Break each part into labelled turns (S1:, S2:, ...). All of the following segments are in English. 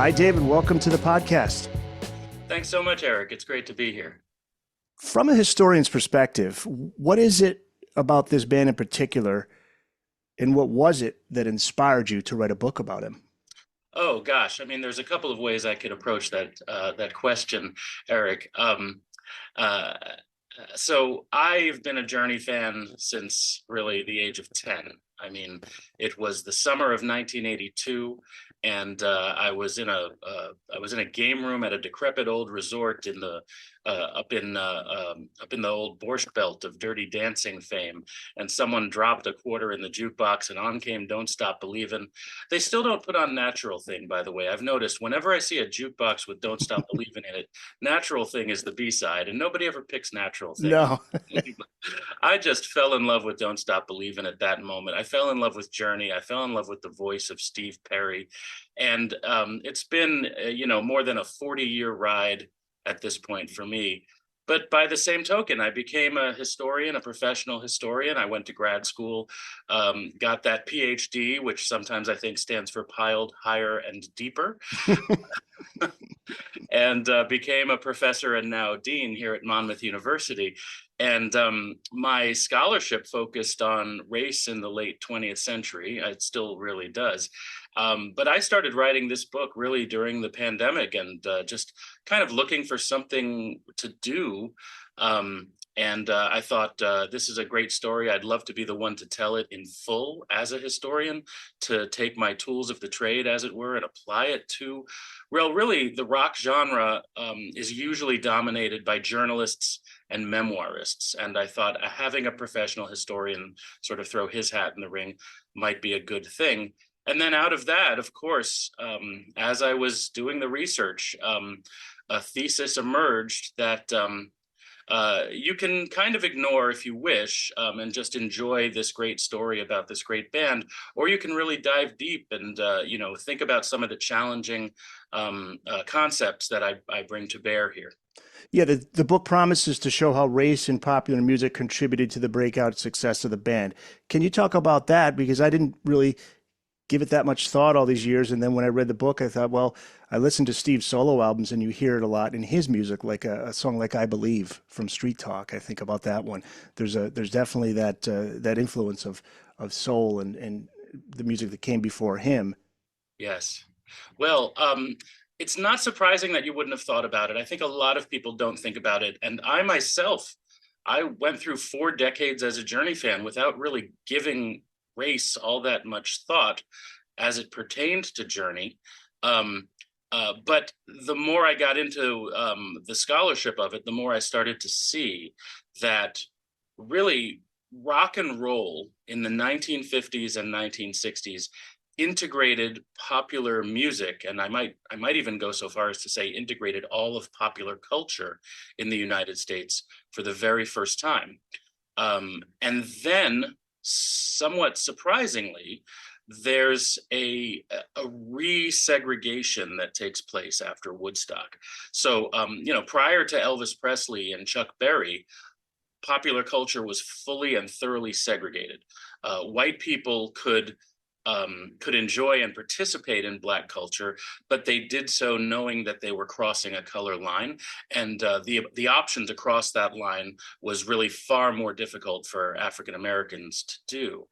S1: Hi, David. Welcome to the podcast.
S2: Thanks so much, Eric. It's great to be here.
S1: From a historian's perspective, what is it about this band in particular, and what was it that inspired you to write a book about him?
S2: Oh gosh, I mean, there's a couple of ways I could approach that question, Eric. Uh, so I've been a Journey fan since really the age of 10. I mean, it was the summer of 1982, and I was in a game room at a decrepit old resort in the up in the old Borscht Belt of Dirty Dancing fame, and someone dropped a quarter in the jukebox, and on came "Don't Stop Believin'." They still don't put on "Natural Thing," by the way. I've noticed whenever I see a jukebox with "Don't Stop Believin'" in it, "Natural Thing" is the B-side, and nobody ever picks "Natural Thing."
S1: No.
S2: I just fell in love with "Don't Stop Believin'" at that moment. I fell in love with Journey. I fell in love with the voice of Steve Perry, and it's been more than a 40-year ride at this point for me. But by the same token, I became a historian, a professional historian. I went to grad school, got that PhD, which sometimes I think stands for piled higher and deeper, and became a professor and now dean here at Monmouth University. And my scholarship focused on race in the late 20th century. It still really does. But I started writing this book really during the pandemic and just kind of looking for something to do. And I thought this is a great story. I'd love to be the one to tell it in full as a historian, to take my tools of the trade, as it were, and apply it to, well, really, the rock genre is usually dominated by journalists and memoirists. And I thought having a professional historian sort of throw his hat in the ring might be a good thing. And then out of that, of course, as I was doing the research, a thesis emerged that you can kind of ignore if you wish, and just enjoy this great story about this great band, or you can really dive deep and think about some of the challenging concepts that I bring to bear here.
S1: Yeah, the book promises to show how race in popular music contributed to the breakout success of the band. Can you talk about that? Because I didn't really give it that much thought all these years. And then when I read the book, I thought, well, I listened to Steve's solo albums and you hear it a lot in his music, like a song like "I Believe" from Street Talk. I think about that one. There's definitely that influence of soul and the music that came before him.
S2: Yes. Well, it's not surprising that you wouldn't have thought about it. I think a lot of people don't think about it. And I myself, I went through 4 decades as a Journey fan without really giving race all that much thought as it pertained to Journey. Um, but the more I got into the scholarship of it, the more I started to see that really rock and roll in the 1950s and 1960s integrated popular music, and I might even go so far as to say integrated all of popular culture in the United States for the very first time. And then, somewhat surprisingly, there's a resegregation that takes place after Woodstock. So, prior to Elvis Presley and Chuck Berry, popular culture was fully and thoroughly segregated. White people could enjoy and participate in Black culture, but they did so knowing that they were crossing a color line, and the option to cross that line was really far more difficult for African Americans to do.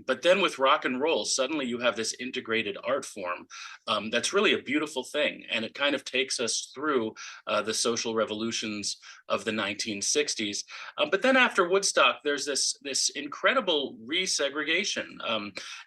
S2: But then with rock and roll, suddenly you have this integrated art form that's really a beautiful thing, and it kind of takes us through the social revolutions of the 1960s. But then after Woodstock, there's this incredible resegregation.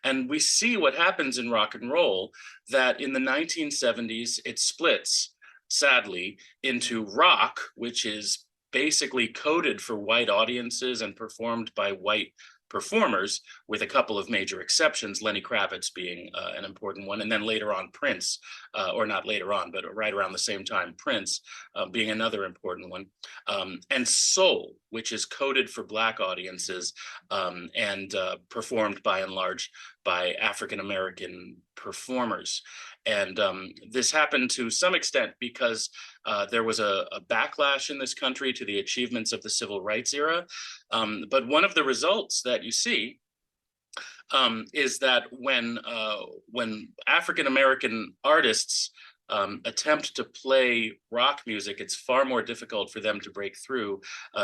S2: And we see what happens in rock and roll, that in the 1970s, it splits, sadly, into rock, which is basically coded for white audiences and performed by white performers, with a couple of major exceptions, Lenny Kravitz being an important one. And then later on, Prince, or not later on, but right around the same time, Prince being another important one. And soul, which is coded for Black audiences and performed by and large by African American performers. And this happened to some extent because there was a backlash in this country to the achievements of the civil rights era. But one of the results that you see is that when African American artists attempt to play rock music, it's far more difficult for them to break through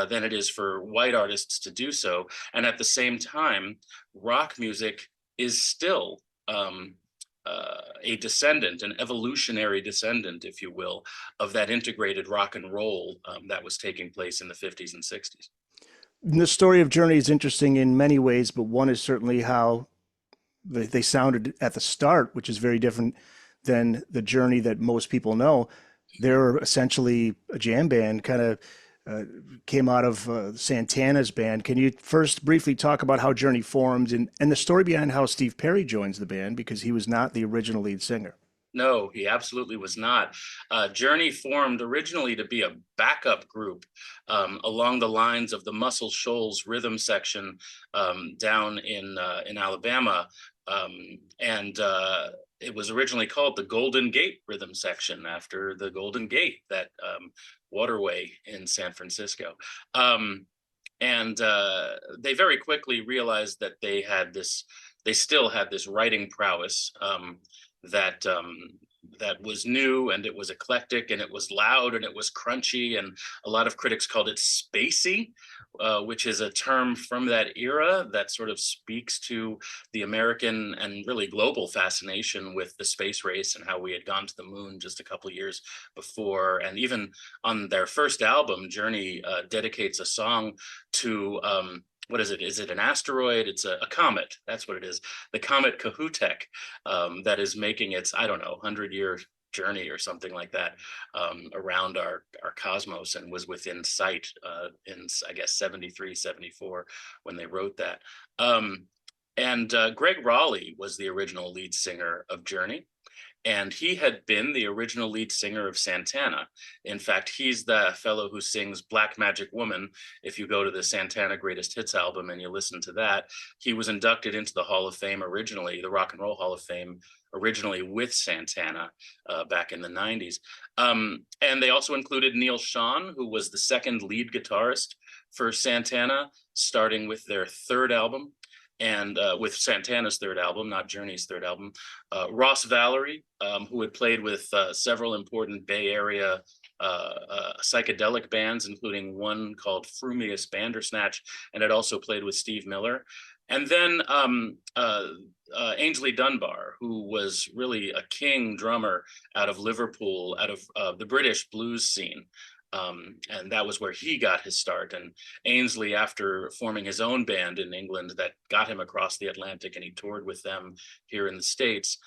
S2: than it is for white artists to do so. And at the same time, rock music is still a descendant, an evolutionary descendant, if you will, of that integrated rock and roll that was taking place in the 50s and 60s.
S1: The story of Journey is interesting in many ways, but one is certainly how they sounded at the start, which is very different than the Journey that most people know. They're essentially a jam band, kind of came out of Santana's band. Can you first briefly talk about how Journey formed and the story behind how Steve Perry joins the band, because he was not the original lead singer?
S2: No, he absolutely was not. Journey formed originally to be a backup group along the lines of the Muscle Shoals rhythm section down in Alabama, and it was originally called the Golden Gate rhythm section after the Golden Gate, that waterway in San Francisco. And they very quickly realized that they still had this writing prowess. That that was new, and it was eclectic, and it was loud, and it was crunchy, and a lot of critics called it spacey, which is a term from that era that sort of speaks to the American and really global fascination with the space race and how we had gone to the moon just a couple of years before. And even on their first album, Journey dedicates a song to what is it? Is it an asteroid? It's a comet. That's what it is. The comet Kahutek that is making its, I don't know, 100-year journey or something like that around our cosmos, and was within sight in, I guess, 73, 74 when they wrote that. And Greg Raleigh was the original lead singer of Journey. And he had been the original lead singer of Santana. In fact, he's the fellow who sings Black Magic Woman. If you go to the Santana Greatest Hits album and you listen to that, he was inducted into the Hall of Fame originally, the Rock and Roll Hall of Fame, originally with Santana back in the 90s. And they also included Neil Schon, who was the second lead guitarist for Santana, starting with their third album. And with Santana's third album, not Journey's third album. Ross Valerie, who had played with several important Bay Area psychedelic bands, including one called Frumious Bandersnatch, and had also played with Steve Miller. And then Ainsley Dunbar, who was really a king drummer out of Liverpool, out of the British blues scene. And that was where he got his start. And Ainsley, after forming his own band in England that got him across the Atlantic, and he toured with them here in the States,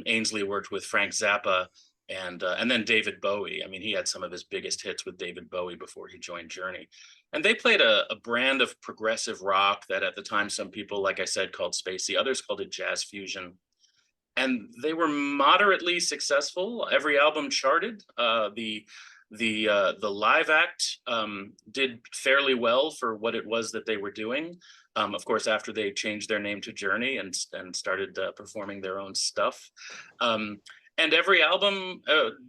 S2: Ainsley worked with Frank Zappa and then David Bowie. I mean, he had some of his biggest hits with David Bowie before he joined Journey. And they played a brand of progressive rock that at the time some people, like I said, called spacey, others called it jazz fusion. And they were moderately successful. Every album charted. The live act did fairly well for what it was that they were doing. Of course, after they changed their name to Journey and started performing their own stuff. And every album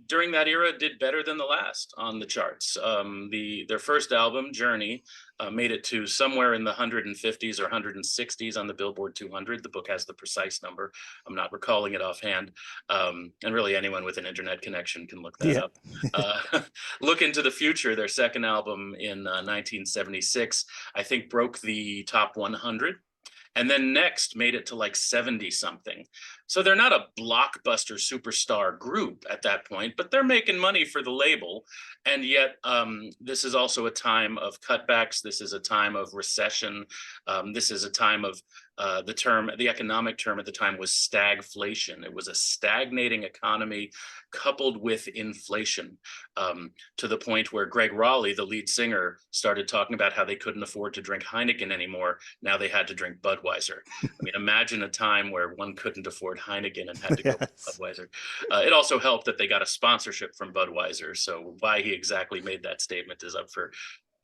S2: during that era did better than the last on the charts. Their first album, Journey, made it to somewhere in the 150s or 160s on the Billboard 200. The book has the precise number. I'm not recalling it offhand. And really anyone with an internet connection can look that up. Look Into the Future, their second album in 1976, I think broke the top 100. And then Next made it to like 70 something. So they're not a blockbuster superstar group at that point, but they're making money for the label. And yet this is also a time of cutbacks. This is a time of recession. This is a time of the economic term at the time was stagflation. It was a stagnating economy coupled with inflation, to the point where Greg Raleigh, the lead singer, started talking about how they couldn't afford to drink Heineken anymore. Now they had to drink Budweiser. I mean, imagine a time where one couldn't afford Heineken and had to go with Budweiser. It also helped that they got a sponsorship from Budweiser. So why he exactly made that statement is up for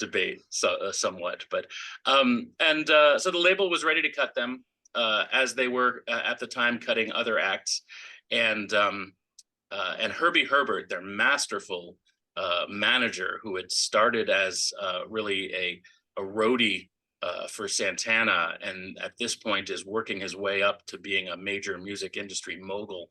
S2: debate somewhat. But so the label was ready to cut them as they were at the time cutting other acts. And Herbie Herbert, their masterful manager, who had started as really a roadie for Santana, and at this point is working his way up to being a major music industry mogul.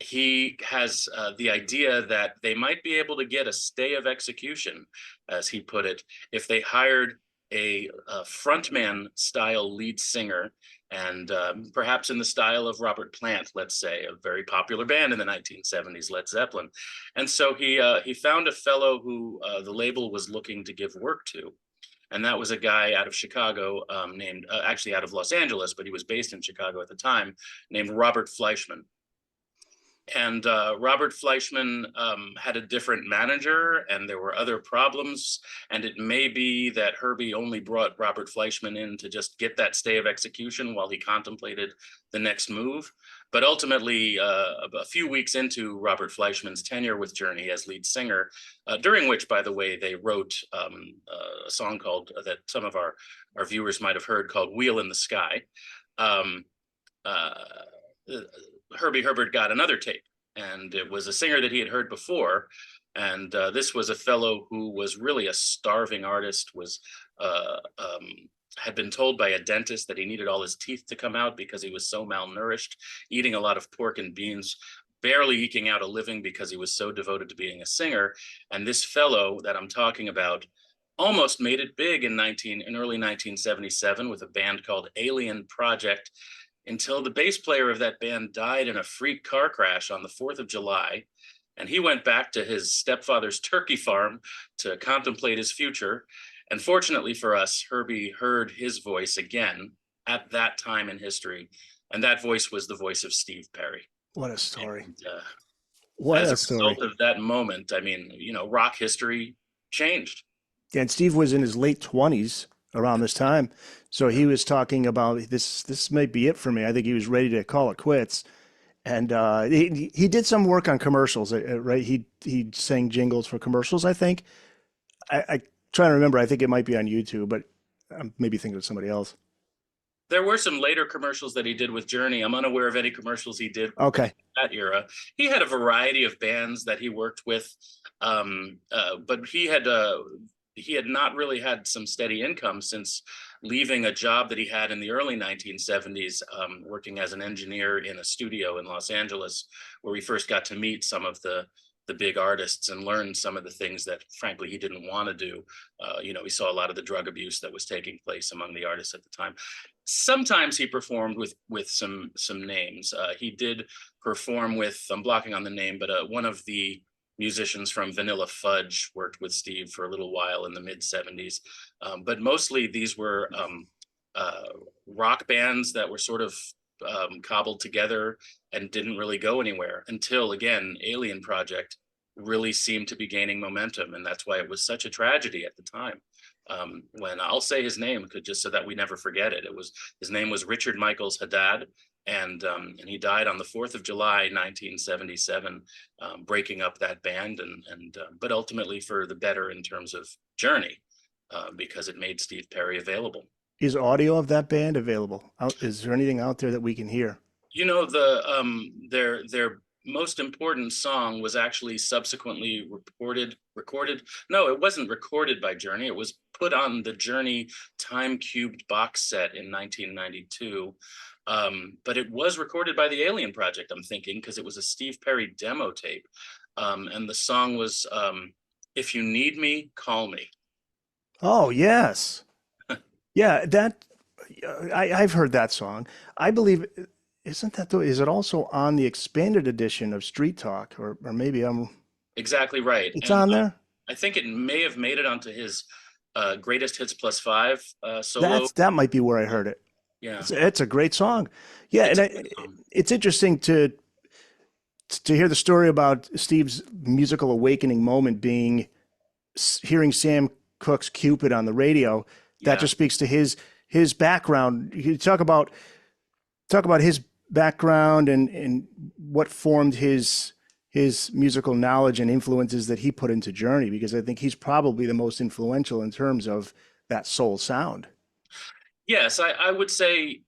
S2: He has the idea that they might be able to get a stay of execution, as he put it, if they hired a frontman style lead singer, and perhaps in the style of Robert Plant, let's say, a very popular band in the 1970s, Led Zeppelin. And so he found a fellow who the label was looking to give work to. And that was a guy out of Chicago named, actually out of Los Angeles, but he was based in Chicago at the time, named Robert Fleischman. And Robert Fleischman had a different manager, and there were other problems. And it may be that Herbie only brought Robert Fleischman in to just get that stay of execution while he contemplated the next move. But ultimately, a few weeks into Robert Fleischman's tenure with Journey as lead singer, during which, by the way, they wrote a song called, that some of our viewers might have heard, called Wheel in the Sky. Herbie Herbert got another tape, and it was a singer that he had heard before. And this was a fellow who was really a starving artist, had been told by a dentist that he needed all his teeth to come out because he was so malnourished, eating a lot of pork and beans, barely eking out a living because he was so devoted to being a singer. And this fellow that I'm talking about almost made it big in early 1977 with a band called Alien Project, until the bass player of that band died in a freak car crash on the 4th of July. And he went back to his stepfather's turkey farm to contemplate his future. And fortunately for us, Herbie heard his voice again at that time in history. And that voice was the voice of Steve Perry.
S1: What a story.
S2: And,
S1: what
S2: as
S1: a
S2: a
S1: story.
S2: result of that moment, I mean, rock history changed.
S1: And Steve was in his late 20s around this time. So he was talking about this may be it for me. I think he was ready to call it quits. And he did some work on commercials, right? He sang jingles for commercials, I think. I trying to remember. I think it might be on YouTube, but I'm maybe thinking of somebody else.
S2: There were some later commercials that he did with Journey. I'm unaware of any commercials he did
S1: Okay.
S2: in that era. He had a variety of bands that he worked with, but he had not really had some steady income since leaving a job that he had in the early 1970s, working as an engineer in a studio in Los Angeles, where he first got to meet some of the big artists and learn some of the things that, frankly, he didn't want to do. He saw a lot of the drug abuse that was taking place among the artists at the time. Sometimes he performed with some names. He did perform with, I'm blocking on the name, but one of the musicians from Vanilla Fudge worked with Steve for a little while in the mid 70s. But mostly these were rock bands that were sort of cobbled together and didn't really go anywhere until, again, Alien Project really seemed to be gaining momentum. And that's why it was such a tragedy at the time. When I'll say his name, just so that we never forget it, his name was Richard Michaels Haddad. And he died on the 4th of July, 1977, breaking up that band, but ultimately for the better in terms of Journey, because it made Steve Perry available.
S1: Is audio of that band available? Is there anything out there that we can hear?
S2: Their most important song was actually subsequently recorded. No, it wasn't recorded by Journey. It was put on the Journey Time Cubed box set in 1992. But it was recorded by the Alien Project, I'm thinking, because it was a Steve Perry demo tape. And the song was If You Need Me, Call Me.
S1: Oh, yes. Yeah, I've heard that song. I believe, is it also on the expanded edition of Street Talk? Or maybe I'm...
S2: Exactly right.
S1: It's on there?
S2: I think it may have made it onto his Greatest Hits Plus 5 solo.
S1: That might be where I heard it.
S2: Yeah,
S1: it's a great song. Yeah, it's interesting to hear the story about Steve's musical awakening moment being hearing Sam Cooke's Cupid on the radio. That just speaks to his background. You talk about his background and what formed his musical knowledge and influences that he put into Journey, because I think he's probably the most influential in terms of that soul sound.
S2: Yes, I would say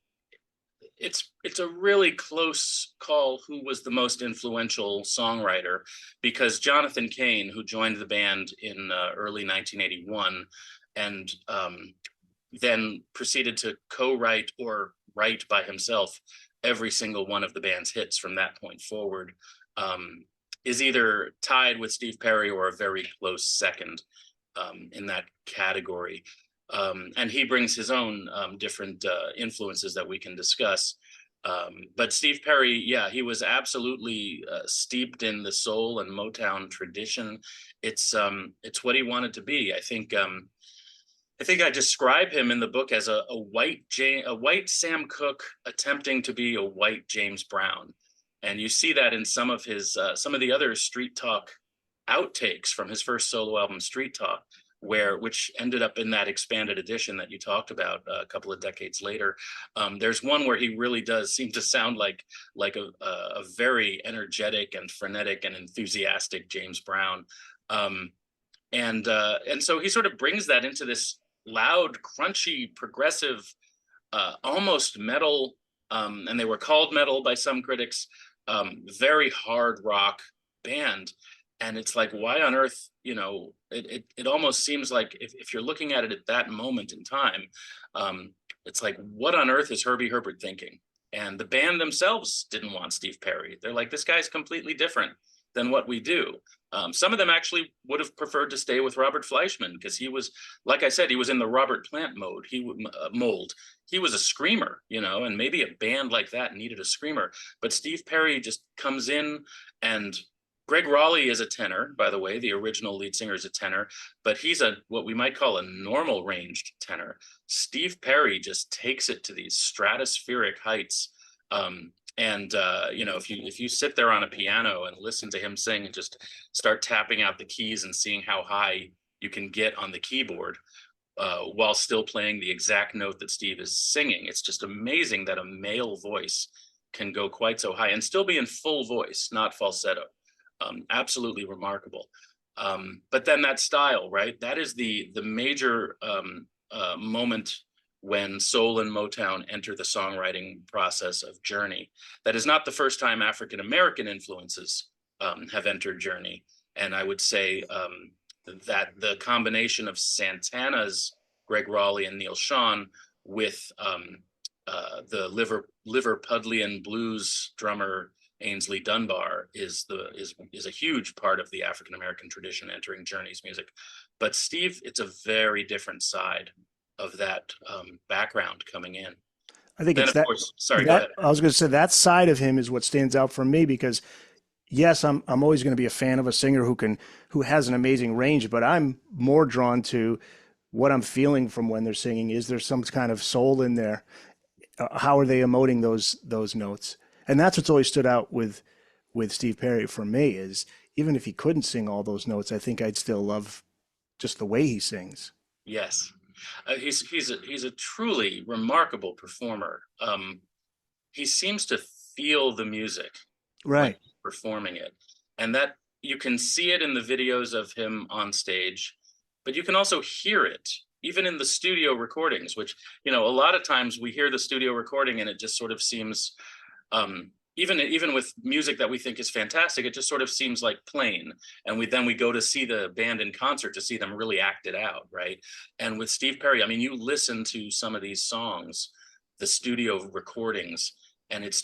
S2: it's a really close call who was the most influential songwriter, because Jonathan Cain, who joined the band in early 1981, and then proceeded to co-write or write by himself every single one of the band's hits from that point forward, is either tied with Steve Perry or a very close second in that category. And he brings his own different influences that we can discuss. But Steve Perry, yeah, he was absolutely steeped in the soul and Motown tradition. It's what he wanted to be. I think I describe him in the book as a white Sam Cooke attempting to be a white James Brown, and you see that in some of the other Street Talk outtakes from his first solo album, Street Talk, which ended up in that expanded edition that you talked about a couple of decades later. There's one where he really does seem to sound like a very energetic and frenetic and enthusiastic James Brown. And so he sort of brings that into this loud, crunchy, progressive, almost metal, and they were called metal by some critics, very hard rock band. And it's like, why on earth, it almost seems like if you're looking at it at that moment in time, it's like, what on earth is Herbie Herbert thinking? And the band themselves didn't want Steve Perry. They're like, this guy's completely different than what we do. Some of them actually would have preferred to stay with Robert Fleischman because he was, like I said, he was in the Robert Plant mold. He was a screamer, and maybe a band like that needed a screamer. But Steve Perry just comes in, and Greg Raleigh is a tenor, by the way. The original lead singer is a tenor, but he's what we might call a normal ranged tenor. Steve Perry just takes it to these stratospheric heights. If you sit there on a piano and listen to him sing and just start tapping out the keys and seeing how high you can get on the keyboard while still playing the exact note that Steve is singing, it's just amazing that a male voice can go quite so high and still be in full voice, not falsetto. Absolutely remarkable. But then that style, right? That is the major moment when soul and Motown enter the songwriting process of Journey. That is not the first time African-American influences have entered Journey. And I would say that the combination of Santana's Greg Raleigh and Neil Schon with the Liverpudlian blues drummer Ainsley Dunbar is a huge part of the African-American tradition entering Journey's music. But Steve, it's a very different side of that background coming in.
S1: I think
S2: then
S1: it's
S2: of
S1: that.
S2: Course, sorry, go ahead.
S1: I was going to say that side of him is what stands out for me because, yes, I'm always going to be a fan of a singer who has an amazing range, but I'm more drawn to what I'm feeling from when they're singing. Is there some kind of soul in there? How are they emoting those notes? And that's what's always stood out with Steve Perry for me is even if he couldn't sing all those notes, I think I'd still love just the way he sings.
S2: Yes. He's a truly remarkable performer. He seems to feel the music
S1: Right.
S2: performing it, and that you can see it in the videos of him on stage, but you can also hear it even in the studio recordings, which a lot of times we hear the studio recording and it just sort of seems even with music that we think is fantastic, it just sort of seems like plain. And we go to see the band in concert to see them really act it out, right? And with Steve Perry, I mean, you listen to some of these songs, the studio recordings, and it's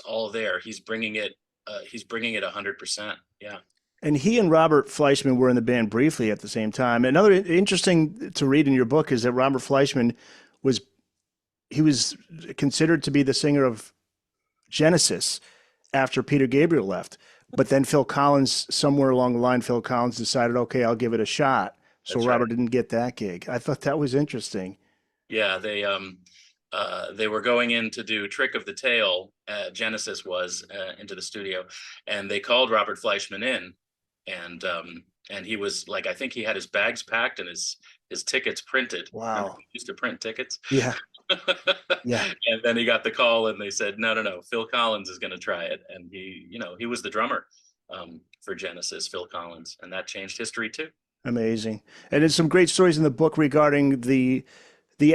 S2: all there. He's bringing it 100%. Yeah.
S1: And he and Robert Fleischman were in the band briefly at the same time. Another interesting to read in your book is that Robert Fleischman was considered to be the singer of Genesis after Peter Gabriel left. But then somewhere along the line, Phil Collins decided, okay, I'll give it a shot. So
S2: That's
S1: Robert
S2: right.
S1: didn't get that gig. I thought that was interesting.
S2: Yeah, they were going in to do Trick of the Tail, Genesis was into the studio, and they called Robert Fleischman in, and he was like, I think he had his bags packed and his tickets printed. Remember,
S1: Wow.
S2: he used to print tickets.
S1: Yeah. Yeah.
S2: And then he got the call and they said, no, Phil Collins is going to try it. And he was the drummer for Genesis, Phil Collins, and that changed history too.
S1: Amazing. And there's some great stories in the book regarding the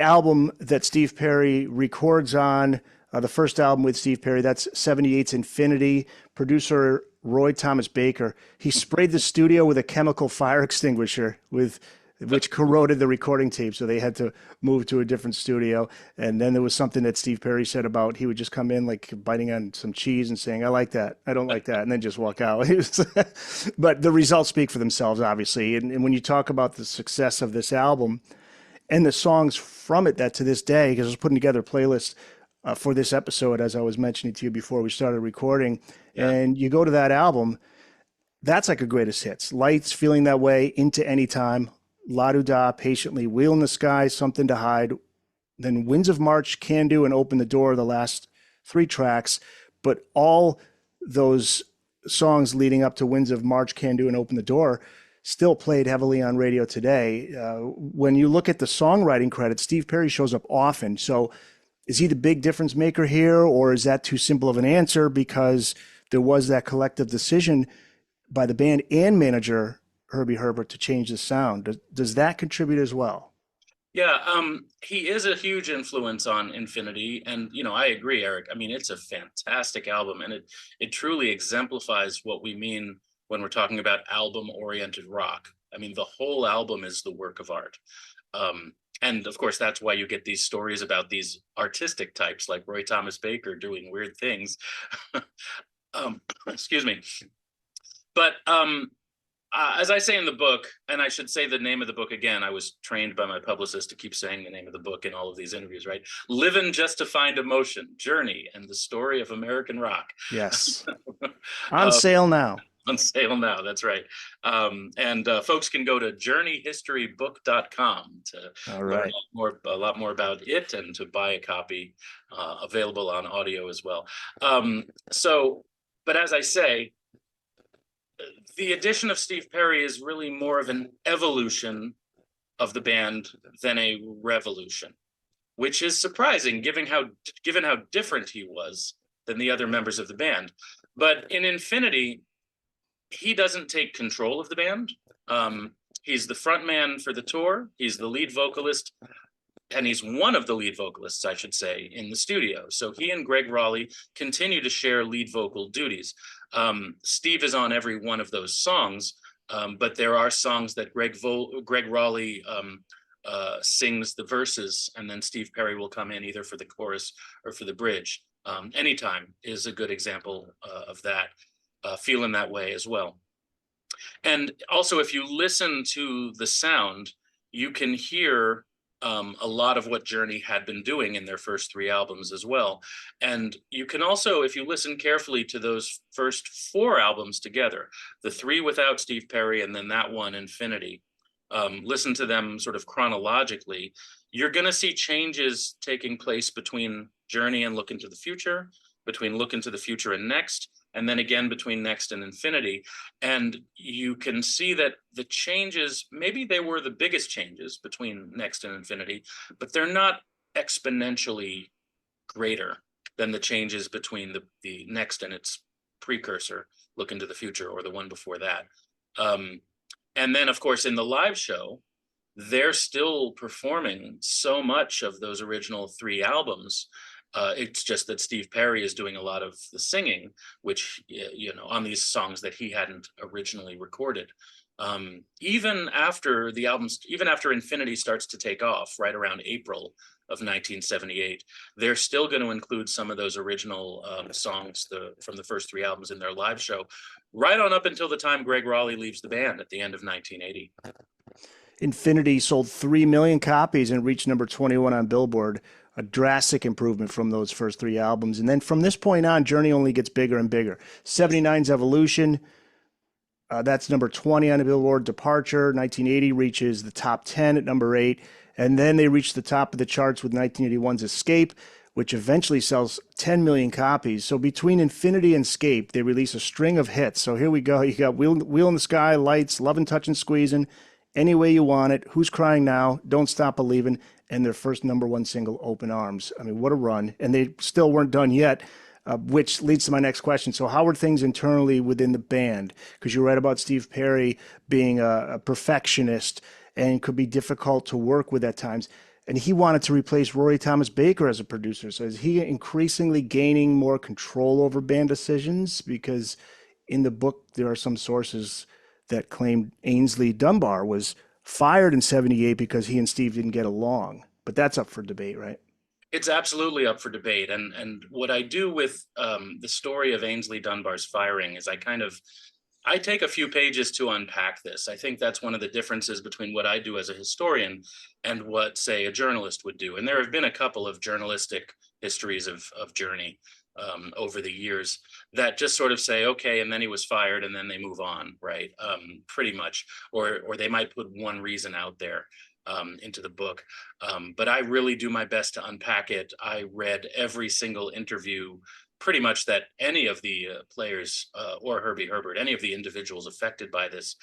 S1: album that Steve Perry records on, the first album with Steve Perry. That's 78's Infinity. Producer Roy Thomas Baker. He sprayed the studio with a chemical fire extinguisher with which corroded the recording tape. So they had to move to a different studio. And then there was something that Steve Perry said about he would just come in like biting on some cheese and saying, I like that, I don't like that, and then just walk out. But the results speak for themselves, obviously. And when you talk about the success of this album and the songs from it that to this day, because I was putting together a playlist for this episode, as I was mentioning to you before we started recording,
S2: Yeah.
S1: and you go to that album, that's like a greatest hits. Lights, Feeling That Way, Into Anytime, La Doo Da, Patiently, Wheel in the Sky, Something to Hide, then Winds of March, Can Do, and Open the Door, the last three tracks. But all those songs leading up to Winds of March, Can Do, and Open the Door still played heavily on radio today. When you look at the songwriting credits, Steve Perry shows up often. So is he the big difference maker here, or is that too simple of an answer because there was that collective decision by the band and manager Herbie Herbert to change the sound? Does that contribute as well?
S2: Yeah, he is a huge influence on Infinity, and I agree, Eric. I mean, it's a fantastic album, and it truly exemplifies what we mean when we're talking about album-oriented rock. I mean, the whole album is the work of art. And of course, that's why you get these stories about these artistic types like Roy Thomas Baker doing weird things. Excuse me. But as I say in the book, and I should say the name of the book again, I was trained by my publicist to keep saying the name of the book in all of these interviews, right? Livin' Just to Find Emotion, Journey, and the Story of American Rock.
S1: Yes. On sale now.
S2: On sale now, that's right. And folks can go to journeyhistorybook.com to learn a lot more about it and to buy a copy, available on audio as well. But as I say, the addition of Steve Perry is really more of an evolution of the band than a revolution, which is surprising given how different he was than the other members of the band. But in Infinity, he doesn't take control of the band. He's the front man for the tour. He's the lead vocalist, and he's one of the lead vocalists, I should say, in the studio. So he and Greg Raleigh continue to share lead vocal duties. Steve is on every one of those songs, but there are songs that Greg Raleigh sings the verses, and then Steve Perry will come in either for the chorus or for the bridge. Anytime is a good example of that. Feeling That Way as well. And also, if you listen to the sound, you can hear a lot of what Journey had been doing in their first three albums as well. And you can also, if you listen carefully to those first four albums together, the three without Steve Perry and then that one, Infinity, listen to them sort of chronologically, you're going to see changes taking place between Journey and Look Into the Future, between Look Into the Future and Next, and then again between Next and Infinity. And you can see that the changes, maybe they were the biggest changes between Next and Infinity, but they're not exponentially greater than the changes between the Next and its precursor, Look Into the Future, or the one before that. And then, of course, in the live show, they're still performing so much of those original three albums. It's just that Steve Perry is doing a lot of the singing, which, on these songs that he hadn't originally recorded. Even after Infinity starts to take off right around April of 1978, they're still going to include some of those original songs from the first three albums in their live show, right on up until the time Greg Raleigh leaves the band at the end of 1980.
S1: Infinity sold 3 million copies and reached number 21 on Billboard, a drastic improvement from those first three albums. And then from this point on, Journey only gets bigger and bigger. 79's Evolution, that's number 20 on the Billboard. Departure, 1980, reaches the top 10 at number 8. And then they reach the top of the charts with 1981's Escape, which eventually sells 10 million copies. So between Infinity and Escape, they release a string of hits. So here we go. You got Wheel in the Sky, Lights, Lovin', Touchin', Squeezin', Any Way You Want It, Who's Crying Now, Don't Stop Believin', and their first number one single, Open Arms. I mean, what a run. And they still weren't done yet, which leads to my next question. So how were things internally within the band? Because you read about Steve Perry being a perfectionist and could be difficult to work with at times. And he wanted to replace Roy Thomas Baker as a producer. So is he increasingly gaining more control over band decisions? Because in the book, there are some sources that claim Ainsley Dunbar was fired in 78 because he and Steve didn't get along. But that's up for debate, right?
S2: It's absolutely up for debate. And what I do with the story of Ainsley Dunbar's firing is I take a few pages to unpack this. I think that's one of the differences between what I do as a historian and what, say, a journalist would do. And there have been a couple of journalistic histories of Journey over the years that just sort of say, okay, and then he was fired, and then they move on, right? Pretty much, or they might put one reason out there into the book. But I really do my best to unpack it. I read every single interview pretty much that any of the players or Herbie Herbert, any of the individuals affected by this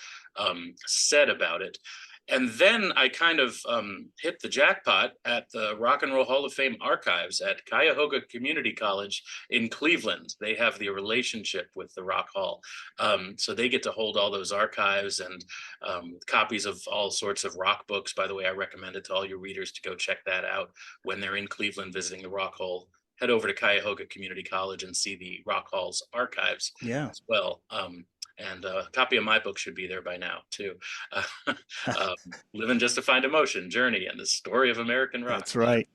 S2: said about it. And then I kind of hit the jackpot at the Rock and Roll Hall of Fame archives at Cuyahoga Community College in Cleveland. They have the relationship with the Rock Hall. So they get to hold all those archives and copies of all sorts of rock books. By the way, I recommend it to all your readers to go check that out when they're in Cleveland visiting the Rock Hall. Head over to Cuyahoga Community College and see the Rock Hall's archives
S1: Yeah.
S2: as well. And a copy of my book should be there by now too. Living Just to Find Emotion, Journey, and the Story of American Rock.
S1: That's right.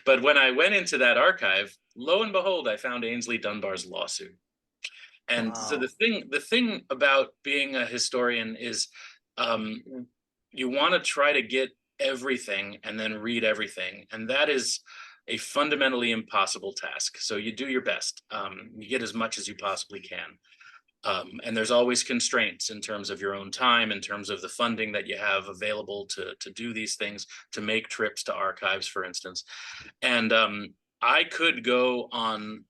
S2: But when I went into that archive, lo and behold, I found Ainsley Dunbar's lawsuit. And so
S1: Wow.
S2: the thing about being a historian is um, you want to try to get everything and then read everything. And that is a fundamentally impossible task. So you do your best. You get as much as you possibly can. And there's always constraints in terms of your own time, in terms of the funding that you have available to do these things, to make trips to archives, for instance. And I could go on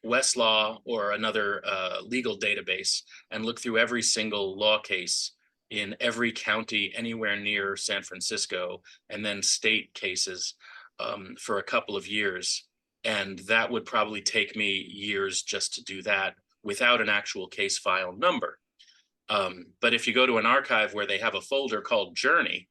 S2: Westlaw or another legal database and look through every single law case in every county anywhere near San Francisco, and then state cases for a couple of years. And that would probably take me years just to do that without an actual case file number. But if you go to an archive where they have a folder called Journey,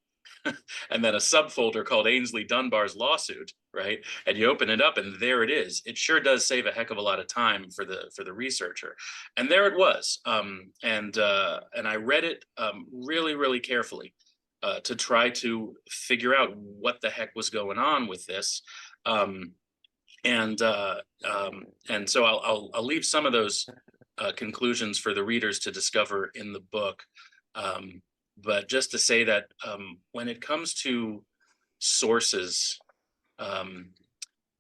S2: and then a subfolder called Ainsley Dunbar's lawsuit, right? And you open it up, and there it is. It sure does save a heck of a lot of time for the researcher. And there it was. And I read it really, really carefully to try to figure out what the heck was going on with this. Um, and so I'll leave some of those conclusions for the readers to discover in the book. But just to say that when it comes to sources,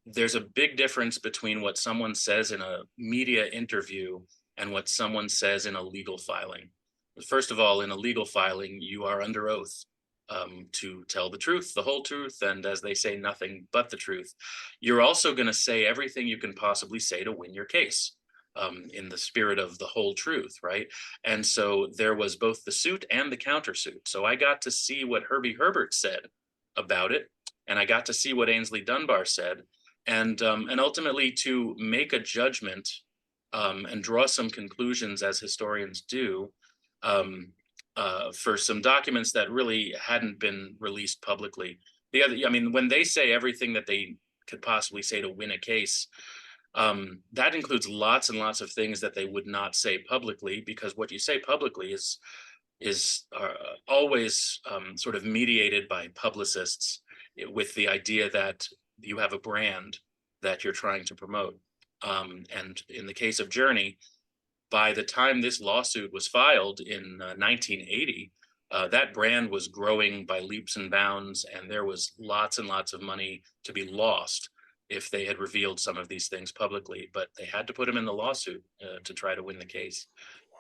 S2: there's a big difference between what someone says in a media interview and what someone says in a legal filing. First of all, in a legal filing, you are under oath to tell the truth, the whole truth, and as they say, nothing but the truth. You're also going to say everything you can possibly say to win your case. In the spirit of the whole truth, right? And so there was both the suit and the countersuit. So I got to see what Herbie Herbert said about it, and I got to see what Ainsley Dunbar said, and ultimately to make a judgment and draw some conclusions, as historians do, for some documents that really hadn't been released publicly. I mean, when they say everything that they could possibly say to win a case, that includes lots and lots of things that they would not say publicly, because what you say publicly is always sort of mediated by publicists with the idea that you have a brand that you're trying to promote. And in the case of Journey, by the time this lawsuit was filed in 1980, that brand was growing by leaps and bounds, and there was lots and lots of money to be lost if they had revealed some of these things publicly, but they had to put him in the lawsuit to try to win the case.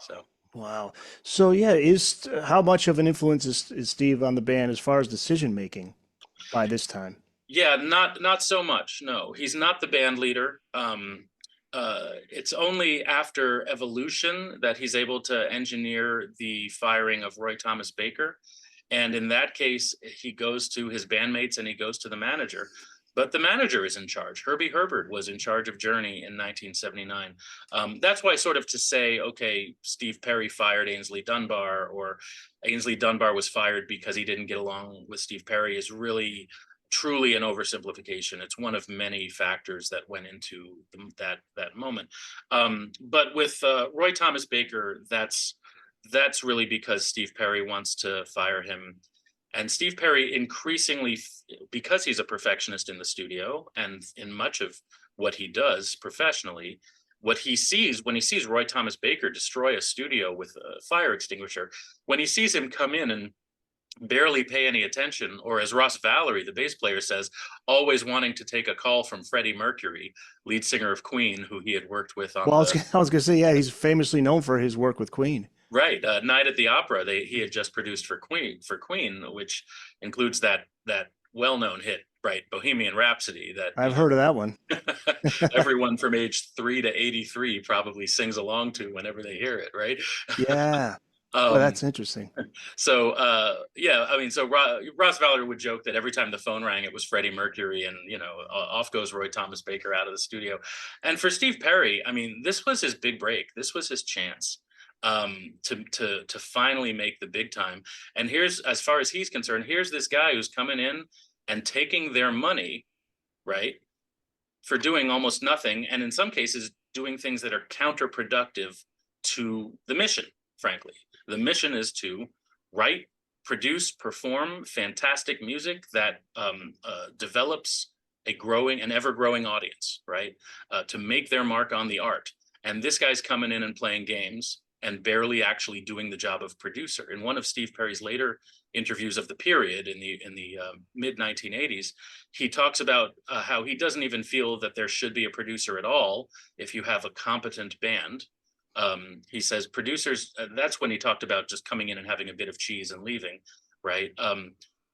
S2: So,
S1: Wow. So yeah, is how much of an influence is Steve on the band as far as decision making by this time?
S2: yeah, not so much. No, he's not the band leader. It's only after Evolution that he's able to engineer the firing of Roy Thomas Baker. And in that case, he goes to his bandmates and he goes to the manager. But the manager is in charge. Herbie Herbert was in charge of Journey in 1979. That's why, sort of, to say, okay, Steve Perry fired Ainsley Dunbar, or Ainsley Dunbar was fired because he didn't get along with Steve Perry, is really truly an oversimplification. It's one of many factors that went into that moment. But with Roy Thomas Baker, that's really because Steve Perry wants to fire him. And Steve Perry increasingly, because he's a perfectionist in the studio and in much of what he does professionally, what he sees when he sees Roy Thomas Baker destroy a studio with a fire extinguisher, when he sees him come in and barely pay any attention, or as Ross Valerie, the bass player, says, always wanting to take a call from Freddie Mercury, lead singer of Queen, who he had worked with on
S1: Well, I was going to say, yeah, he's famously known for his work with Queen.
S2: Right, Night at the Opera. He had just produced for Queen, which includes that well-known hit, right, Bohemian Rhapsody. That
S1: I've heard of that one.
S2: everyone from age 3 to 83 probably sings along to whenever they hear it, right?
S1: Yeah. Oh, that's interesting.
S2: So, yeah, I mean, so Ross Valerie would joke that every time the phone rang, it was Freddie Mercury, and off goes Roy Thomas Baker out of the studio. And for Steve Perry, I mean, this was his big break. This was his chance to finally make the big time. And here's, as far as he's concerned, here's this guy who's coming in and taking their money, right, for doing almost nothing, and in some cases doing things that are counterproductive to the mission. Frankly, the mission is to write, produce, perform fantastic music that develops an ever-growing audience, right? To make their mark on the art. And this guy's coming in and playing games and barely actually doing the job of producer. In one of Steve Perry's later interviews of the period in the mid 1980s, he talks about how he doesn't even feel that there should be a producer at all if you have a competent band. He says producers, that's when he talked about just coming in and having a bit of cheese and leaving, right?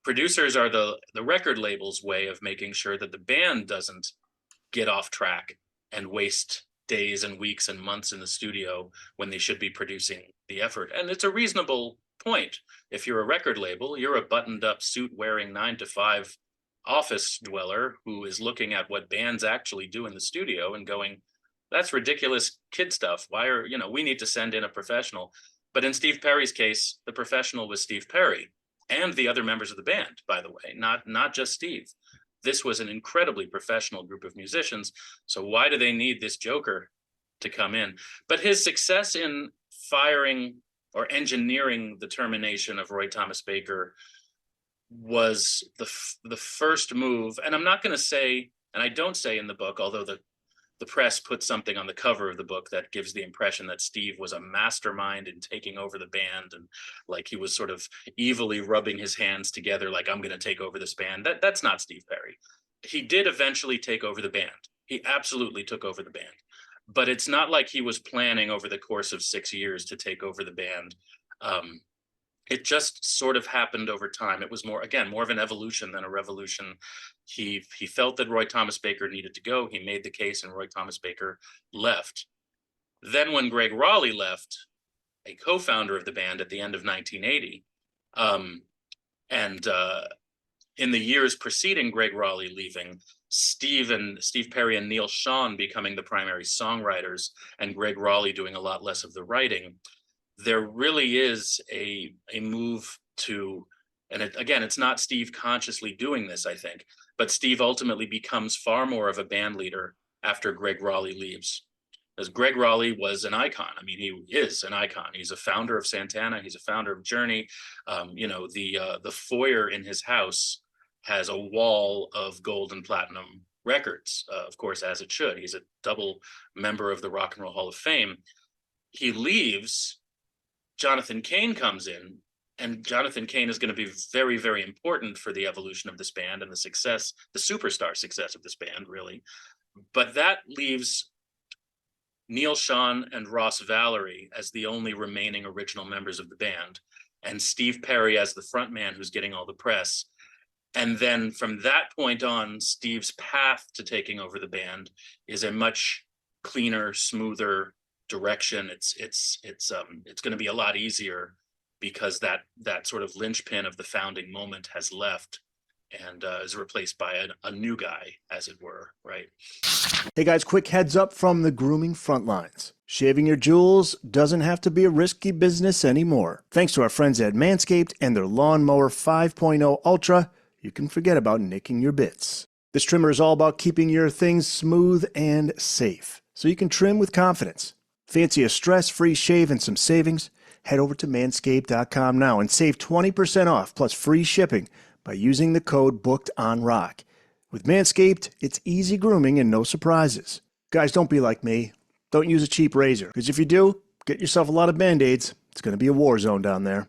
S2: Producers are the record label's way of making sure that the band doesn't get off track and waste days and weeks and months in the studio when they should be producing the effort. And it's a reasonable point. If you're a record label, you're a buttoned up suit wearing 9-to-5 office dweller who is looking at what bands actually do in the studio and going, that's ridiculous kid stuff. We need to send in a professional. But in Steve Perry's case, the professional was Steve Perry and the other members of the band, by the way, not just Steve. This was an incredibly professional group of musicians. So why do they need this joker to come in? But his success in firing or engineering the termination of Roy Thomas Baker was the first move. And I'm not going to say, and I don't say in the book, although the press put something on the cover of the book that gives the impression that Steve was a mastermind in taking over the band, and like he was sort of evilly rubbing his hands together like, I'm going to take over this band. That's not Steve Perry. He did eventually take over the band. He absolutely took over the band. But it's not like he was planning over the course of 6 years to take over the band. It just sort of happened over time. It was more of an evolution than a revolution. He felt that Roy Thomas Baker needed to go. He made the case, and Roy Thomas Baker left. Then when Greg Raleigh left, a co-founder of the band at the end of 1980, in the years preceding Greg Raleigh leaving, Steve Perry and Neil Schon becoming the primary songwriters, and Greg Raleigh doing a lot less of the writing, there really is a move to, and it's not Steve consciously doing this, I think, but Steve ultimately becomes far more of a band leader after Greg Raleigh leaves. As Greg Raleigh was an icon. I mean, he is an icon. He's a founder of Santana. He's a founder of Journey. The foyer in his house has a wall of gold and platinum records, of course, as it should. He's a double member of the Rock and Roll Hall of Fame. He leaves. Jonathan Cain comes in, and Jonathan Cain is going to be very, very important for the evolution of this band and the superstar success of this band, really. But that leaves Neil Schon and Ross Valerie as the only remaining original members of the band, and Steve Perry as the front man who's getting all the press. And then from that point on, Steve's path to taking over the band is a much cleaner, smoother direction. It's going to be a lot easier because that sort of linchpin of the founding moment has left and is replaced by a new guy, as it were, right?
S1: Hey guys, quick heads up from the grooming front lines. Shaving your jewels doesn't have to be a risky business anymore. Thanks to our friends at Manscaped and their Lawnmower 5.0 Ultra, you can forget about nicking your bits. This trimmer is all about keeping your things smooth and safe, so you can trim with confidence. Fancy a stress-free shave and some savings? Head over to manscaped.com now and save 20% off plus free shipping by using the code BOOKEDONROCK. With Manscaped, it's easy grooming and no surprises. Guys, don't be like me. Don't use a cheap razor, because if you do, get yourself a lot of Band-Aids. It's going to be a war zone down there.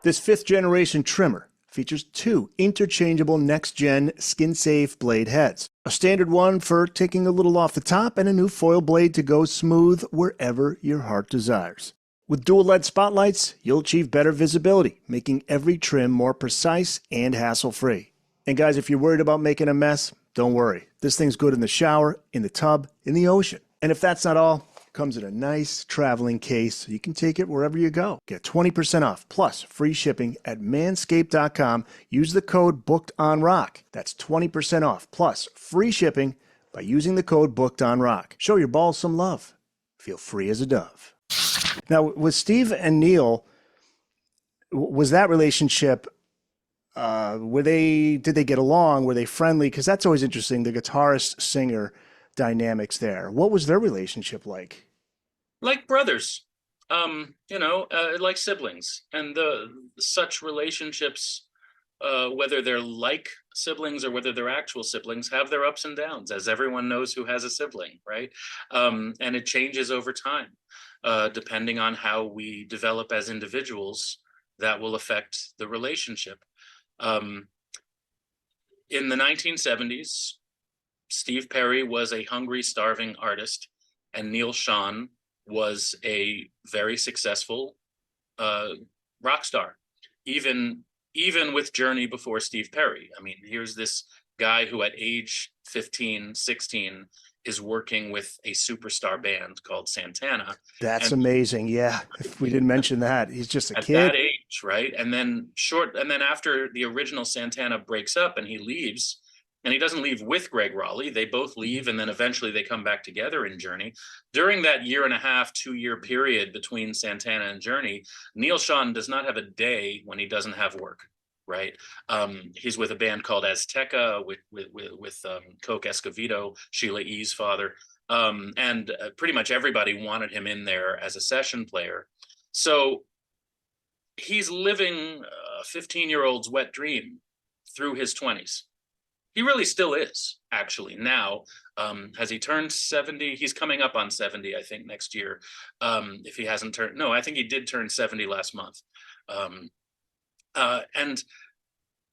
S1: This 5th generation trimmer features 2 interchangeable next-gen skin-safe blade heads. A standard one for taking a little off the top and a new foil blade to go smooth wherever your heart desires. With dual LED spotlights, you'll achieve better visibility, making every trim more precise and hassle-free. And guys, if you're worried about making a mess, don't worry. This thing's good in the shower, in the tub, in the ocean. And if that's not all, it comes in a nice traveling case so you can take it wherever you go. Get 20% off plus free shipping at manscaped.com. Use the code BOOKEDONROCK. That's 20% off plus free shipping by using the code BOOKEDONROCK. Show your balls some love. Feel free as a dove. Now, with Steve and Neil, was that relationship, did they get along? Were they friendly? Because that's always interesting, the guitarist-singer dynamics there. What was their relationship like?
S2: Like brothers, like siblings. And such relationships, whether they're like siblings or whether they're actual siblings, have their ups and downs, as everyone knows who has a sibling, right? And it changes over time. Depending on how we develop as individuals, that will affect the relationship. In the 1970s, Steve Perry was a hungry, starving artist, and Neil Schon was a very successful rock star, even with Journey before Steve Perry. I mean, here's this guy who at age 15, 16 is working with a superstar band called Santana.
S1: That's amazing. Yeah. If we didn't mention that, he's just a
S2: at
S1: kid.
S2: that age, right? And then after the original Santana breaks up and he leaves, and he doesn't leave with Greg Raleigh, they both leave, and then eventually they come back together in Journey. During that 1.5 to 2 year period between Santana and Journey, Neil Schon does not have a day when he doesn't have work. Right, he's with a band called Azteca with Coke Escovedo, Sheila E.'s father, and pretty much everybody wanted him in there as a session player. So he's living a 15-year-old's wet dream through his 20s. He really still is, actually. Now, has he turned 70? He's coming up on 70, I think, next year. If he hasn't turned, no, I think he did turn 70 last month. And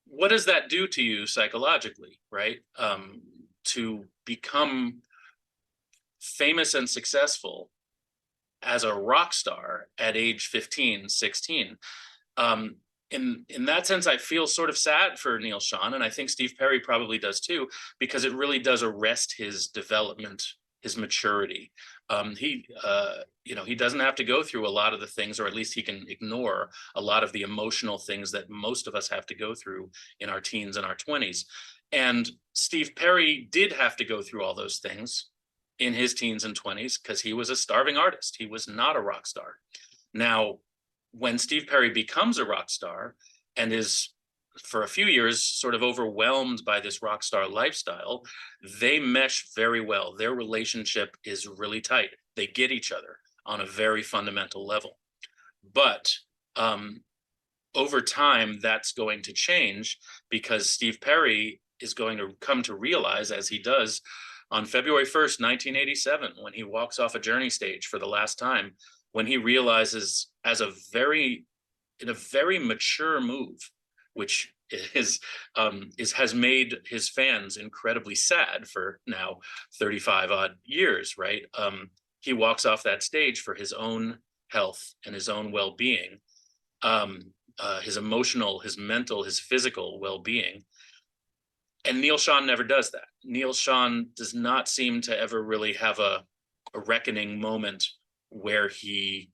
S2: what does that do to you psychologically, right? To become famous and successful as a rock star at age 15, 16. In that sense, I feel sort of sad for Neil Schon, and I think Steve Perry probably does too, because it really does arrest his development, his maturity. He doesn't have to go through a lot of the things, or at least he can ignore a lot of the emotional things that most of us have to go through in our teens and our 20s. And Steve Perry did have to go through all those things in his teens and 20s because he was a starving artist. He was not a rock star. Now, when Steve Perry becomes a rock star and is for a few years sort of overwhelmed by this rock star lifestyle, they mesh very well. Their relationship is really tight. They get each other on a very fundamental level. But over time, that's going to change because Steve Perry is going to come to realize, as he does on February 1st, 1987, when he walks off a Journey stage for the last time, when he realizes in a very mature move, which has made his fans incredibly sad for now 35 odd years, right? He walks off that stage for his own health and his own well-being, his emotional, his mental, his physical well-being. And Neil Schon never does that. Neil Schon does not seem to ever really have a reckoning moment where his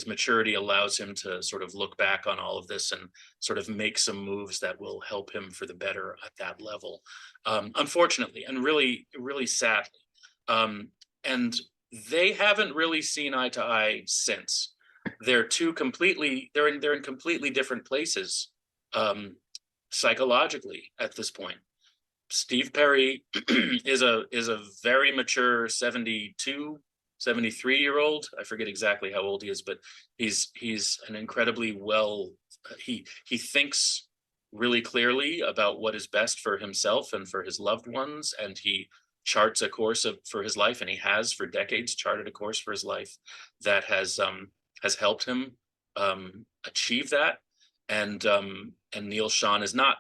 S2: maturity allows him to sort of look back on all of this and sort of make some moves that will help him for the better at that level. Unfortunately, and really, really sadly. And they haven't really seen eye to eye since. They're in completely different places psychologically at this point. Steve Perry is a very mature 72 73-year-old. I forget exactly how old he is, but he's an incredibly he thinks really clearly about what is best for himself and for his loved ones, and he charts a course for his life, and he has for decades charted a course for his life that has helped him achieve that. And Neil Schon is not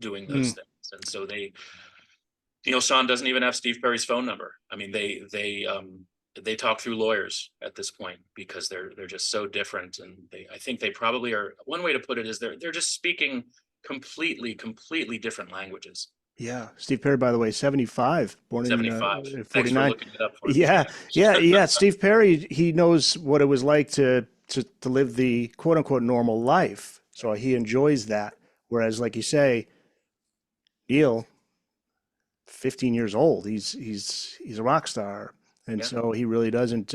S2: doing those
S1: Mm.
S2: things, and so Neil Schon doesn't even have Steve Perry's phone number. I mean, they talk through lawyers at this point because they're just so different, and I think they probably are. One way to put it is they're just speaking completely different languages.
S1: Yeah. Steve Perry, by the way, 75, born in
S2: 75. Thanks for
S1: 49.
S2: looking it up for me.
S1: Yeah. Yeah. Yeah. Steve Perry, he knows what it was like to live the quote unquote normal life. So he enjoys that. Whereas, like you say, Neil, 15 years old, he's a rock star. And
S2: Yeah.
S1: so he really doesn't,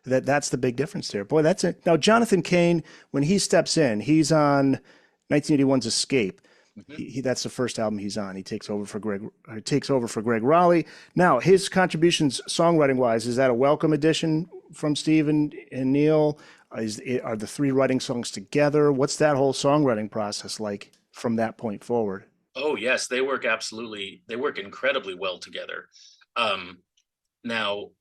S1: that's the big difference there. Boy, that's it. Now, Jonathan Cain, when he steps in, he's on 1981's Escape.
S2: Mhm.
S1: That's the first album he's on. He takes over for Greg Raleigh. Now, his contributions songwriting wise, is that a welcome addition from Steve and Neil? Are the three writing songs together? What's that whole songwriting process like from that point forward?
S2: Oh yes, they work incredibly well together. Um, Now,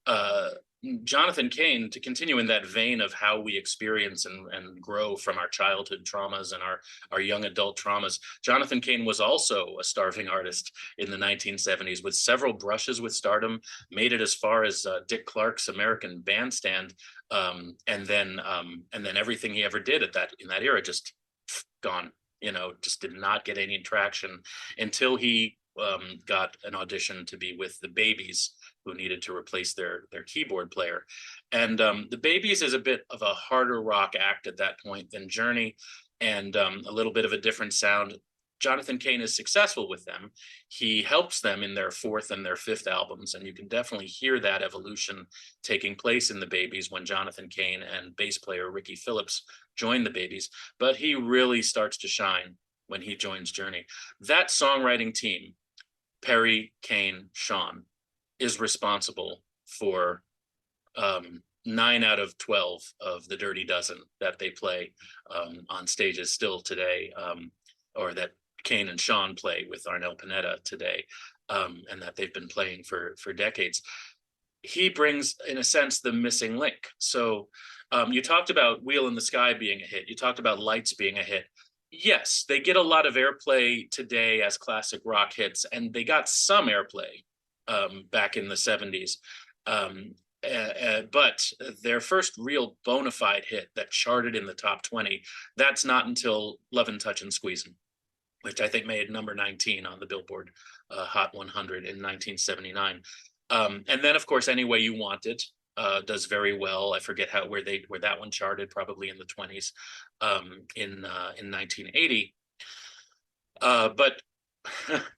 S2: Jonathan Cain, to continue in that vein of how we experience and grow from our childhood traumas and our young adult traumas, Jonathan Cain was also a starving artist in the 1970s with several brushes with stardom, made it as far as Dick Clark's American Bandstand, and then everything he ever did in that era just gone. Just did not get any traction until he got an audition to be with the Babies, who needed to replace their keyboard player. And the Babies is a bit of a harder rock act at that point than Journey, and a little bit of a different sound. Jonathan Cain is successful with them. He helps them in their fourth and their fifth albums, and you can definitely hear that evolution taking place in the Babies when Jonathan Cain and bass player Ricky Phillips join the Babies. But he really starts to shine when he joins Journey. That songwriting team, Perry, Cain, Schon, is responsible for 9 out of 12 of the Dirty Dozen that they play on stages still today, or that Cain and Schon play with Arnel Pineda today, and that they've been playing for decades. He brings, in a sense, the missing link. So you talked about Wheel in the Sky being a hit. You talked about Lights being a hit. Yes, they get a lot of airplay today as classic rock hits, and they got some airplay back in the 70s. But their first real bona fide hit that charted in the top 20, that's not until Lovin' Touchin' Squeezin', which I think made number 19 on the Billboard Hot 100 in 1979. And then, of course, Any Way You Want It does very well. I forget where that one charted, probably in the 20s in 1980. But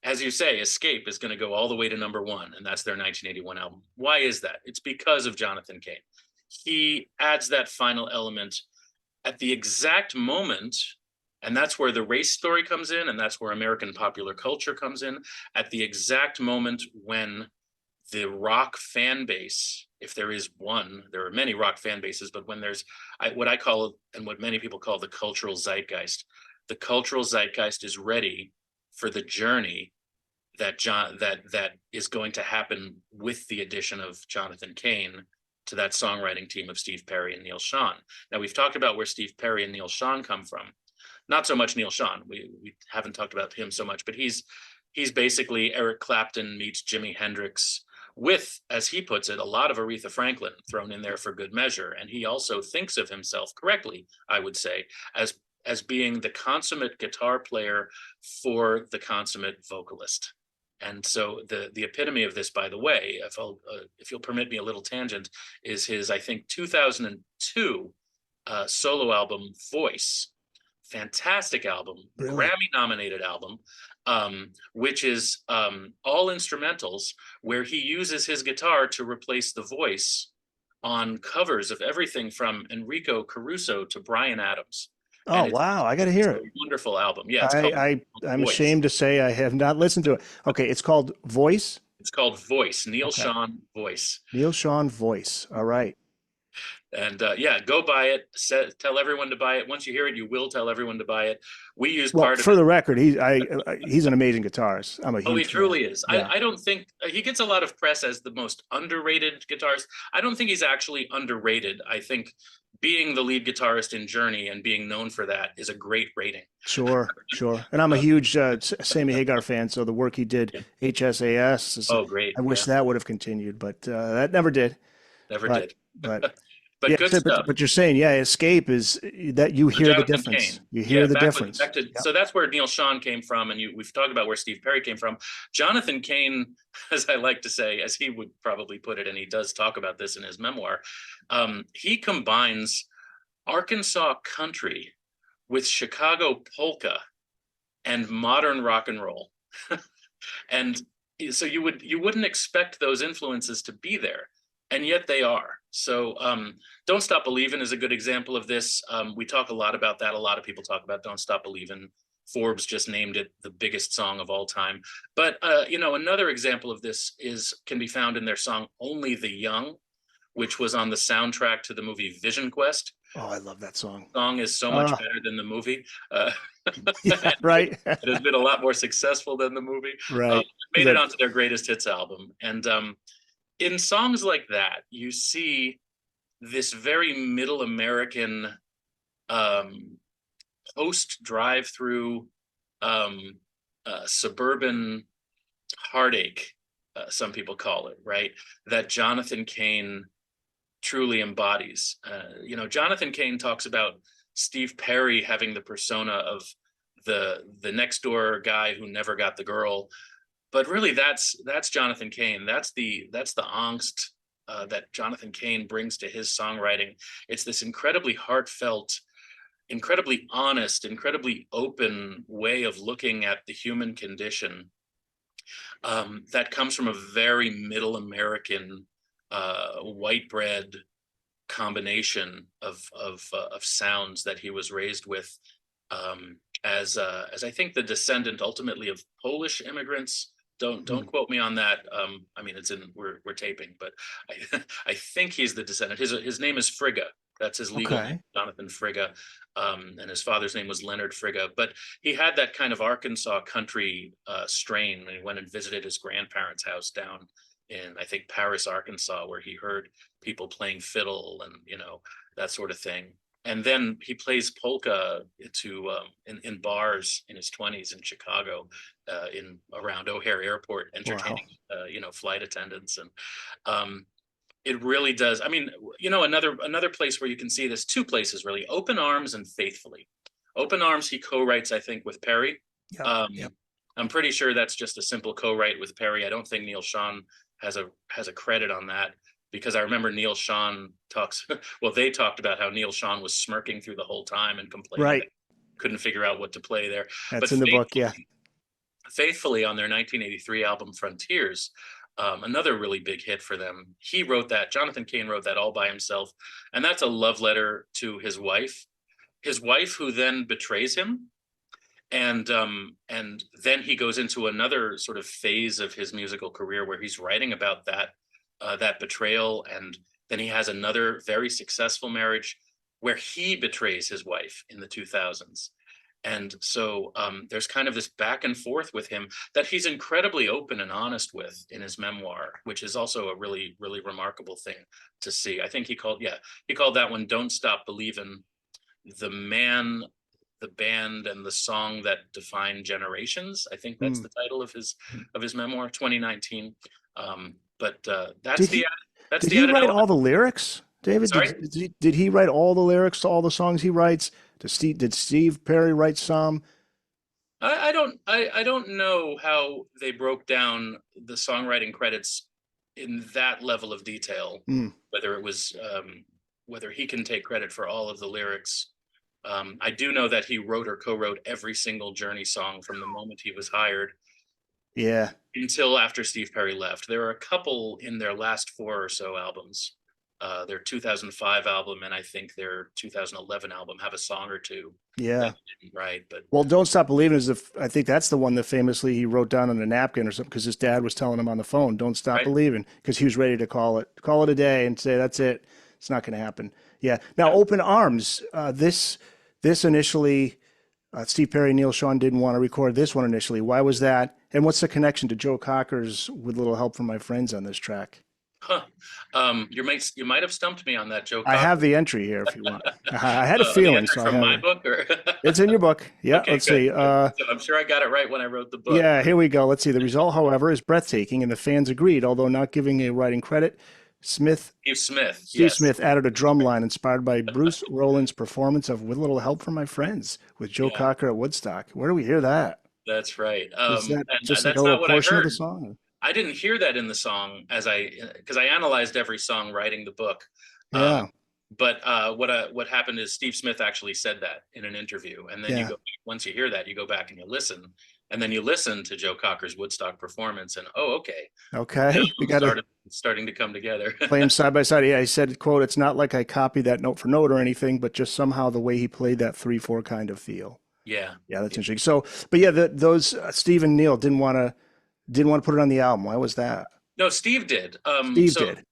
S2: as you say, Escape is going to go all the way to number 1, and that's their 1981 album. Why is that? It's because of Jonathan Cain. He adds that final element at the exact moment, and that's where the race story comes in, and that's where American popular culture comes in, at the exact moment when the rock fan base, if there is one, there are many rock fan bases, but when there's what I call, and what many people call, the cultural zeitgeist is ready for the journey that is going to happen with the addition of Jonathan Cain to that songwriting team of Steve Perry and Neil Schon. Now, we've talked about where Steve Perry and Neil Schon come from. Not so much Neil Schon. We haven't talked about him so much, but he's basically Eric Clapton meets Jimi Hendrix with, as he puts it, a lot of Aretha Franklin thrown in there for good measure. And he also thinks of himself correctly, I would say, as being the consummate guitar player for the consummate vocalist. And so the epitome of this, by the way, if you'll permit me a little tangent, is his, I think, 2002 solo album, Voice. Fantastic album, really? Grammy-nominated album, which is all instrumentals, where he uses his guitar to replace the voice on covers of everything from Enrico Caruso to Bryan Adams.
S1: Oh, wow. I got to hear it.
S2: Wonderful album. Yeah,
S1: I'm ashamed to say I have not listened to it. Okay, it's called Voice.
S2: It's called Voice, Neil
S1: Okay.
S2: Sean Voice.
S1: Neil Sean Voice. All right.
S2: And yeah, go buy it. Tell everyone to buy it. Once you hear it, you will tell everyone to buy it. We use
S1: Well,
S2: part of
S1: for
S2: it.
S1: the record, he's an amazing guitarist. I'm a
S2: Oh, he
S1: huge fan.
S2: truly is.
S1: Yeah,
S2: I don't think he gets a lot of press as the most underrated guitarist. I don't think he's actually underrated. I think being the lead guitarist in Journey and being known for that is a great rating.
S1: sure, sure. And I'm a
S2: Uh,
S1: huge Sammy Hagar fan, so the work he did,
S2: yeah.
S1: HSAS,
S2: Oh, great.
S1: I wish
S2: Yeah,
S1: that would have continued, but that never did.
S2: never
S1: But
S2: did.
S1: but
S2: But
S1: yeah,
S2: good
S1: so,
S2: stuff.
S1: but you're saying, yeah, Escape is that you
S2: So
S1: hear the
S2: Jonathan
S1: difference.
S2: Cain.
S1: You
S2: Yeah,
S1: hear the difference.
S2: back to
S1: Yeah.
S2: so that's where Neil Sean came from, and we've talked about where Steve Perry came from. Jonathan Cain, as I like to say, as he would probably put it, and he does talk about this in his memoir, he combines Arkansas country with Chicago polka and modern rock and roll. And so you wouldn't expect those influences to be there, and yet they are. So Don't Stop Believin' is a good example of this. We talk a lot about that. A lot of people talk about Don't Stop Believin'. Forbes just named it the biggest song of all time. But another example of this can be found in their song Only the Young, which was on the soundtrack to the movie Vision Quest.
S1: Oh, I love that song.
S2: Song is so much
S1: Uh,
S2: better than the movie. Uh,
S1: yeah, right,
S2: it has been a lot more successful than the movie.
S1: right. Is
S2: Made it
S1: that
S2: onto their greatest hits album. And in songs like that, you see this very middle American um, post drive through um, suburban heartache, some people call it, right? That Jonathan Cain truly embodies. Jonathan Cain talks about Steve Perry having the persona of the next door guy who never got the girl, but really that's Jonathan Cain. That's the angst that Jonathan Cain brings to his songwriting. It's this incredibly heartfelt, incredibly honest, incredibly open way of looking at the human condition that comes from a very middle American white bread combination of sounds that he was raised with as I think the descendant ultimately of Polish immigrants. Don't
S1: hmm,
S2: quote me on that. I mean, it's in we're taping, but I think he's the descendant. His name is Frigga. That's his legal name,
S1: okay?
S2: Jonathan Frigga, and his father's name was Leonard Frigga. But he had that kind of Arkansas country strain when he went and visited his grandparents' house down in, I think, Paris, Arkansas, where he heard people playing fiddle and that sort of thing. And then he plays polka in bars in his 20s in Chicago, in around O'Hare Airport,
S1: Wow.
S2: entertaining flight attendants. And it really does. I mean, another place where you can see this, two places really: Open Arms and Faithfully. Open Arms he co-writes, I think, with Perry.
S1: Yep.
S2: Um,
S1: Yep.
S2: I'm pretty sure that's just a simple co-write with Perry. I don't think Neil Sean has a credit on that, because I remember Neil Sean talks. Well, they talked about how Neil Sean was smirking through the whole time and complaining that
S1: Right.
S2: couldn't figure out what to play there. But
S1: That's in the book. Yeah.
S2: Faithfully on their 1983 album Frontiers, another really big hit for them. He wrote that. Jonathan Cain wrote that all by himself, and that's a love letter to his wife. His wife, who then betrays him, and then he goes into another sort of phase of his musical career where he's writing about that betrayal, and then he has another very successful marriage where he betrays his wife in the 2000s. And so there's kind of this back and forth with him that he's incredibly open and honest with in his memoir, which is also a really, really remarkable thing to see. I think he called that one "Don't Stop Believin'," the man, the band, and the song that defined generations. I think that's
S1: Hmm.
S2: the title of his memoir, 2019. But
S1: Did he
S2: that's
S1: did
S2: the
S1: he
S2: added
S1: write
S2: element.
S1: all the lyrics, David?
S2: Sorry.
S1: Did he write all the lyrics to all the songs he writes? Did Steve Perry write some?
S2: I don't know how they broke down the songwriting credits in that level of detail.
S1: Hmm.
S2: Whether it was whether he can take credit for all of the lyrics. I do know that he wrote or co-wrote every single Journey song from the moment he was hired
S1: Yeah.
S2: until after Steve Perry left. There are a couple in their last four or so albums. Their 2005 album and I think their 2011 album have a song or two
S1: Yeah.
S2: that he didn't write. But
S1: Well, Don't Stop Believing is I think that's the one that famously he wrote down on a napkin or something because his dad was telling him on the phone, "Don't stop
S2: right,
S1: believing," because he was ready to call it a day and say that's it. It's not going to happen. Yeah. Now,
S2: yeah.
S1: Open Arms. This initially, Steve Perry and Neil Sean didn't want to record this one initially. Why was that? And what's the connection to Joe Cocker's "With Little Help from My Friends" on this track?
S2: Huh. You might have stumped me on that, Joe
S1: I have
S2: Cocker.
S1: the entry here if you want. I had a
S2: The
S1: feeling,
S2: entry
S1: so I
S2: from
S1: have
S2: my
S1: it.
S2: book, or
S1: It's in your book. Yeah.
S2: okay,
S1: Let's
S2: good,
S1: see.
S2: good. So I'm sure I got it right when I wrote the book.
S1: Yeah, here we go. Let's see. The result, however, is breathtaking, and the fans agreed, although not giving a writing credit. Smith,
S2: Steve Smith,
S1: Steve
S2: yes,
S1: Smith added a drum line inspired by Bruce Rowland's performance of "With Little Help from My Friends" with Joe
S2: yeah,
S1: Cocker at Woodstock. Where do we hear that?
S2: that's right.
S1: Is that
S2: And
S1: just like a
S2: that's
S1: little
S2: not what I
S1: portion of the
S2: heard.
S1: song?
S2: I didn't hear that in the song because I analyzed every song writing the book. Um,
S1: Yeah,
S2: but what happened is Steve Smith actually said that in an interview, and then
S1: yeah.
S2: once you hear that, you go back and you listen, and then you listen to Joe Cocker's Woodstock performance, and oh, okay, now
S1: Okay, we
S2: it's
S1: got to
S2: starting to come together.
S1: play them side by side. Yeah, he said, "quote It's not like I copied that note for note or anything, but just somehow the way he played that 3/4 kind of feel."
S2: Yeah,
S1: Yeah, that's
S2: yeah.
S1: interesting. So, but yeah, those Steve and Neil didn't want to put it on the album. Why was that?
S2: No, Steve did.
S1: Steve
S2: So
S1: did.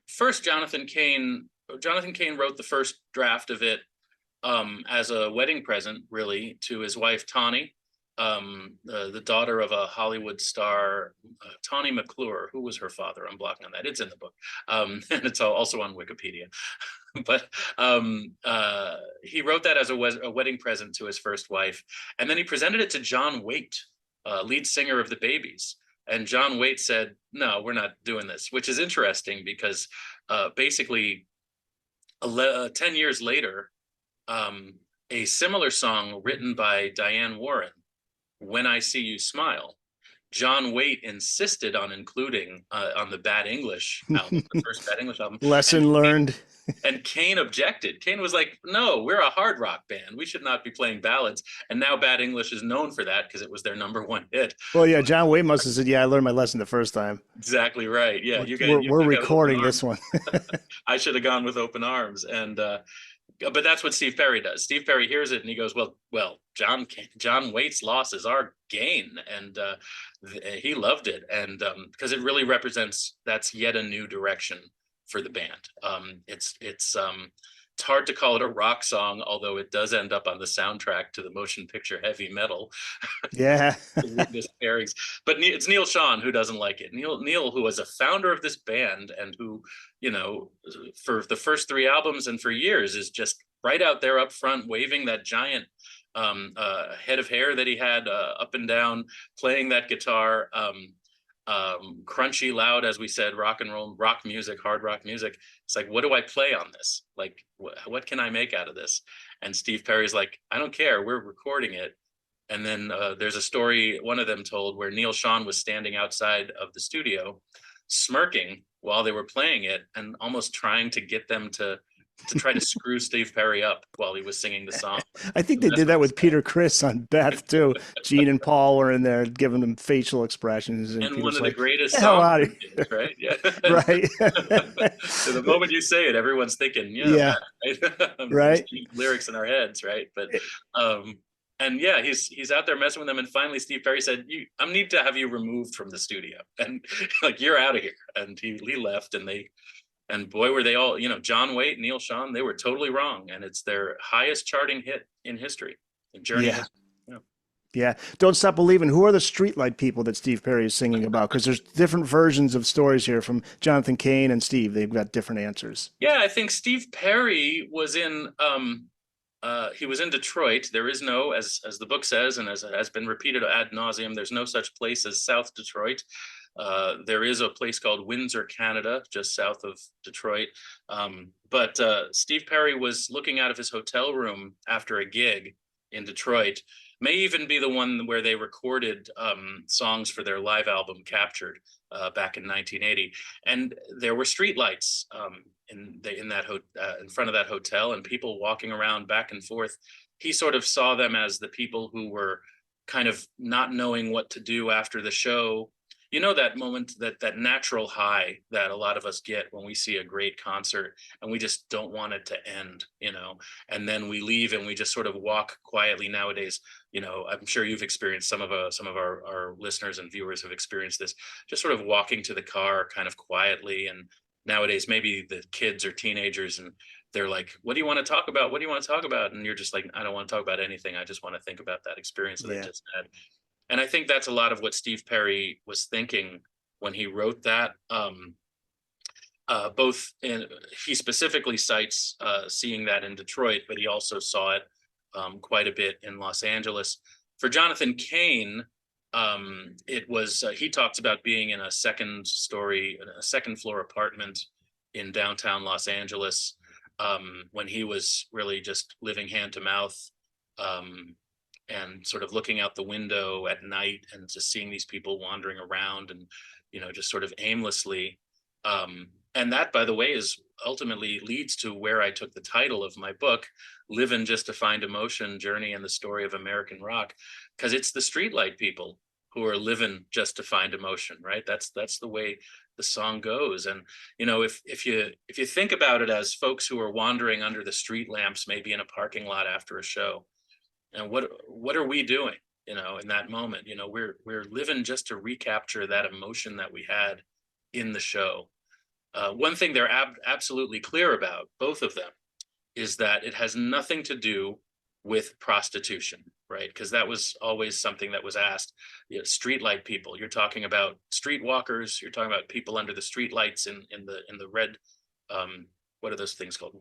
S2: first, Jonathan Cain wrote the first draft of it as a wedding present, really, to his wife Tawny, the daughter of a Hollywood star, Tawny McClure. Who was her father? I'm blocking on that. It's in the book, and it's also on Wikipedia. But he wrote that as a wedding present to his first wife, and then he presented it to John Waite, lead singer of the Babies. And John Waite said, "No, we're not doing this," which is interesting because basically 10 years later, a similar song written by Diane Warren, "When I See You Smile," John Waite insisted on including on the Bad English album, the first Bad English album, and
S1: Lesson learned.
S2: Cain objected. Cain was like, "No, we're a hard rock band. We should not be playing ballads." And now Bad English is known for that because it was their number one hit.
S1: Well, yeah, John Wayne must have said, "Yeah, I learned my lesson the first time.
S2: Exactly right. Yeah, you
S1: We're
S2: got Open
S1: recording this
S2: Arms.
S1: one."
S2: I should have gone with Open Arms, and but that's what Steve Perry does. Steve Perry hears it and he goes, "Well, John Waite's loss is our gain," and he loved it, and because it really represents that's yet a new direction for the band. It's hard to call it a rock song, although it does end up on the soundtrack to the motion picture Heavy Metal.
S1: Yeah.
S2: Weirdest pairings. But it's Neil Sean who doesn't like it. Neil, who was a founder of this band and who, for the first three albums and for years is just right out there up front, waving that giant head of hair that he had up and down, playing that guitar, crunchy, loud, as we said, rock and roll, rock music, hard rock music. It's like, what do I play on this? Like, what can I make out of this? And Steve Perry's like, "I don't care. We're recording it." And then there's a story one of them told where Neil Sean was standing outside of the studio, smirking while they were playing it, and almost trying to get them to try to screw Steve Perry up while he was singing the song.
S1: I think they did that with Peter Criss on Beth too. Gene and Paul were in there giving them facial expressions, and
S2: And one
S1: Peter's
S2: of the
S1: like, "Get
S2: greatest
S1: the hell
S2: songs,
S1: out of here!"
S2: right? Yeah.
S1: Right?
S2: So the moment you say it, everyone's thinking, "Yeah,
S1: Yeah.
S2: man," right?
S1: Right.
S2: Lyrics in our heads, right? But and yeah, he's out there messing with them, and finally Steve Perry said, I need to have you removed from the studio," and like, "You're out of here." And he left, and boy, were they all, John Waite, Neil Sean, they were totally wrong, and it's their highest charting hit in history, in Journey
S1: Yeah.
S2: history. Yeah.
S1: Yeah. Don't Stop Believing. Who are the streetlight people that Steve Perry is singing about? Because there's different versions of stories here from Jonathan Cain and Steve. They've got different answers.
S2: Yeah, I think Steve Perry was in he was in Detroit. There is no, as the book says, and as has been repeated ad nauseum, there's no such place as South Detroit. There is a place called Windsor, Canada, just south of Detroit. But Steve Perry was looking out of his hotel room after a gig in Detroit. May even be the one where they recorded songs for their live album Captured back in 1980. And there were streetlights in front of that hotel, and people walking around back and forth. He sort of saw them as the people who were kind of not knowing what to do after the show. you know, that moment, that natural high that a lot of us get when we see a great concert and we just don't want it to end, you know, and then we leave and we just sort of walk quietly nowadays. You know, I'm sure you've experienced, some of our listeners and viewers have experienced this, just sort of walking to the car kind of quietly. And nowadays maybe the kids or teenagers, and they're like, what do you want to talk about? What do you want to talk about? And you're just like, I don't want to talk about anything. I just want to think about that experience that I
S1: Yeah.
S2: just had. And I think that's a lot of what Steve Perry was thinking when he wrote that. Both in, he specifically cites seeing that in Detroit, but he also saw it quite a bit in Los Angeles. For Jonathan Cain, it was he talks about being in a second floor apartment in downtown Los Angeles when he was really just living hand to mouth. And sort of looking out the window at night and just seeing these people wandering around and, you know, just sort of aimlessly. And that, by the way, is ultimately leads to where I took the title of my book, Livin' Just to Find Emotion, Journey and the Story of American Rock, because it's the streetlight people who are living just to find emotion, right? That's the way the song goes. And, you know, if you think about it as folks who are wandering under the street lamps, maybe in a parking lot after a show, and what are we doing, you know, in that moment? You know, we're living just to recapture that emotion that we had in the show. One thing they're absolutely clear about, both of them, is that it has nothing to do with prostitution, right? Because that was always something that was asked. You know, streetlight people, you're talking about streetwalkers, you're talking about people under the streetlights in the red, what are those things called?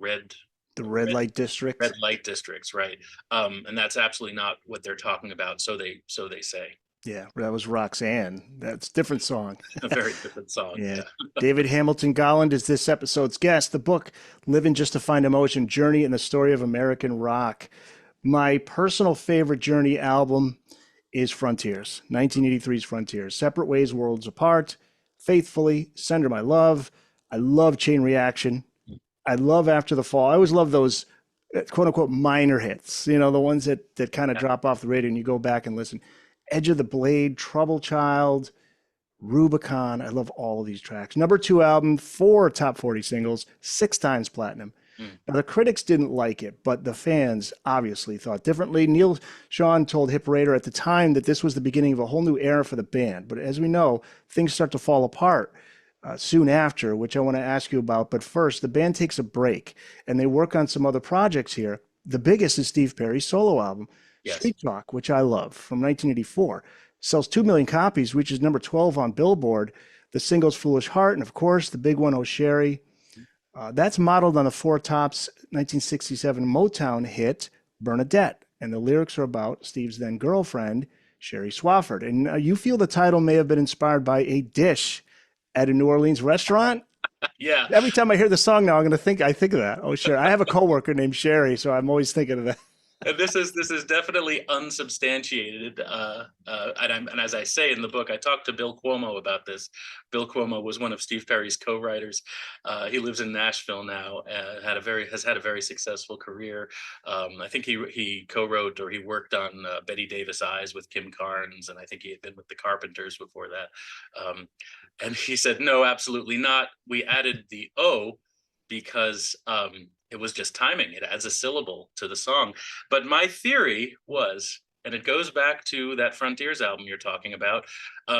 S1: The red light district.
S2: Red light districts, right? And that's absolutely not what they're talking about. So they say.
S1: Yeah, that was Roxanne. That's a different song.
S2: A very different song.
S1: Yeah.
S2: Yeah.
S1: David Hamilton Golland is this episode's guest. The book, Living Just to Find Emotion, Journey and the Story of American Rock. My personal favorite Journey album is Frontiers, 1983's Frontiers. Separate Ways, Worlds Apart, Faithfully, Send Her My Love. I love Chain Reaction. I love After the Fall. I always love those quote unquote minor hits, you know, the ones that kind of drop off the radio and you go back and listen. Edge of the Blade, Trouble Child, Rubicon. I love all of these tracks. Number 2 album, 4 top 40 singles, 6 times platinum. Now, the critics didn't like it, but the fans obviously thought differently. Neil Sean told Hip Radar at the time that this was the beginning of a whole new era for the band. But as we know, things start to fall apart soon after, which I want to ask you about. But first, the band takes a break and they work on some other projects here. The biggest is Steve Perry's solo album,
S2: Yes.
S1: Street Talk, which I love, from 1984. Sells 2 million copies, reaches number 12 on Billboard. The singles Foolish Heart, and of course, the big one, Oh Sherry. That's modeled on the Four Tops 1967 Motown hit, Bernadette. And the lyrics are about Steve's then girlfriend, Sherry Swafford. And you feel the title may have been inspired by a dish at a New Orleans restaurant?
S2: Yeah.
S1: Every time I hear the song now, I think of that. Oh, Sherry. I have a coworker named Sherry, so I'm always thinking of that.
S2: And this is definitely unsubstantiated. And as I say in the book, I talked to Bill Cuomo about this. Bill Cuomo was one of Steve Perry's co-writers. He lives in Nashville now and has had a very successful career. I think he co-wrote or he worked on Betty Davis Eyes with Kim Carnes, and I think he had been with the Carpenters before that. And he said, no, absolutely not. We added the O because it was just timing. It adds a syllable to the song. But my theory was, and it goes back to that Frontiers album you're talking about,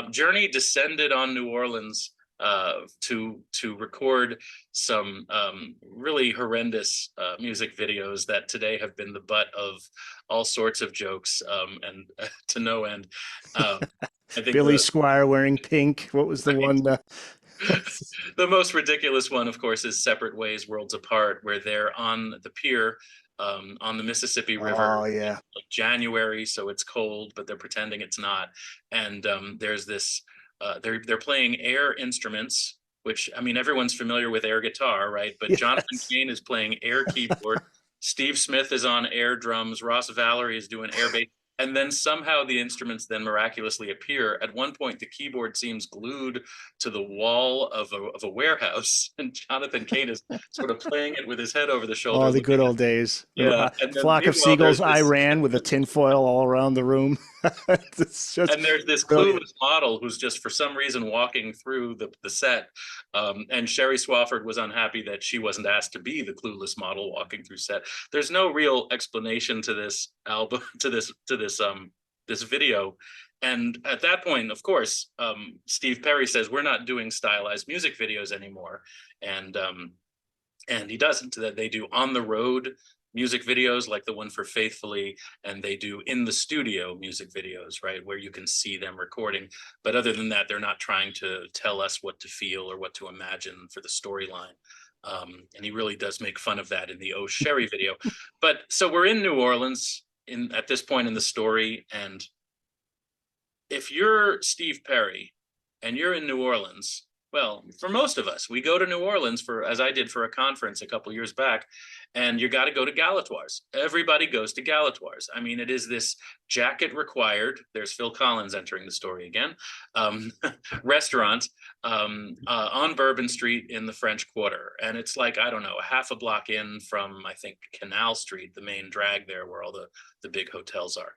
S2: Journey descended on New Orleans to record some really horrendous music videos that today have been the butt of all sorts of jokes and to no end. I think
S1: Billy Squire wearing pink. What was the one?
S2: The most ridiculous one, of course, is Separate Ways, Worlds Apart, where they're on the pier on the Mississippi River.
S1: Oh, yeah.
S2: Like January, so it's cold, but they're pretending it's not. And there's this, they're playing air instruments, which, I mean, everyone's familiar with air guitar, right? But
S1: Yes.
S2: Jonathan Cain is playing air keyboard. Steve Smith is on air drums. Ross Valerie is doing air bass. And then somehow the instruments then miraculously appear. At one point, the keyboard seems glued to the wall of a warehouse, and Jonathan Cain is sort of playing it with his head over the shoulder,
S1: Oh, the
S2: looking
S1: good
S2: at,
S1: old days.
S2: yeah. And then
S1: Flock of
S2: meanwhile, there's
S1: seagulls I
S2: this
S1: ran with a tinfoil all around the room. It's just
S2: and there's this
S1: brilliant.
S2: clueless model who's just for some reason walking through the set. And Sherry Swafford was unhappy that she wasn't asked to be the clueless model walking through set. There's no real explanation to this album, this video. And at that point, of course, Steve Perry says, we're not doing stylized music videos anymore. And he doesn't. That they do on the road music videos like the one for Faithfully, and they do in the studio music videos, right, where you can see them recording. But other than that, they're not trying to tell us what to feel or what to imagine for the storyline. And he really does make fun of that in the Oh Sherry video. But so we're in New Orleans at this point in the story, and if you're Steve Perry and you're in New Orleans, well, for most of us, we go to New Orleans for, as I did for a conference a couple of years back, and you got to go to Galatoire's. Everybody goes to Galatoire's. I mean, it is this jacket required. There's Phil Collins entering the story again. Restaurant on Bourbon Street in the French Quarter, and it's like, I don't know, a half a block in from, I think, Canal Street, the main drag there, where all the big hotels are.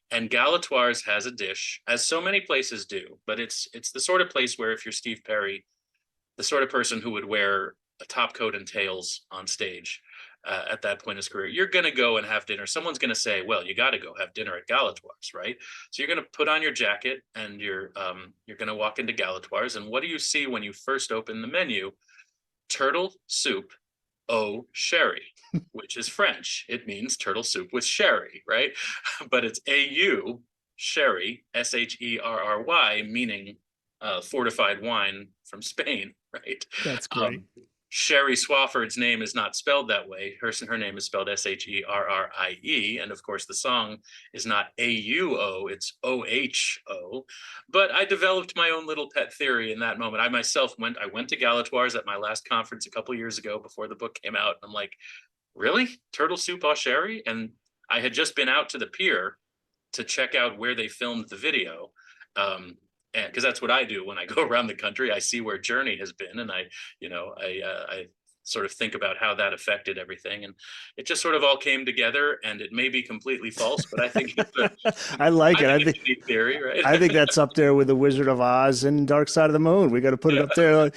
S2: And Galatoire's has a dish, as so many places do, but it's the sort of place where if you're Steve Perry, the sort of person who would wear a top coat and tails on stage at that point in his career, you're going to go and have dinner. Someone's going to say, well, you got to go have dinner at Galatoire's, right? So you're going to put on your jacket and you're going to walk into Galatoire's. And what do you see when you first open the menu? Turtle soup, au sherry, which is French. It means turtle soup with sherry, right? But it's au sherry, Sherry, meaning fortified wine from Spain, right?
S1: That's great.
S2: Sherry Swafford's name is not spelled that way. Her name is spelled Sherrie, and of course the song is not AUO, it's OHO. But I developed my own little pet theory in that moment. I myself went to Galatoire's at my last conference a couple of years ago before the book came out. I'm like, really? Turtle soup au sherry? And I had just been out to the pier to check out where they filmed the video. And because that's what I do when I go around the country, I see where Journey has been, and I sort of think about how that affected everything, and it just sort of all came together. And it may be completely false, but I think
S1: I like it.
S2: I think it's a neat theory, right?
S1: I think that's up there with the Wizard of Oz and Dark Side of the Moon. We got to put it up there.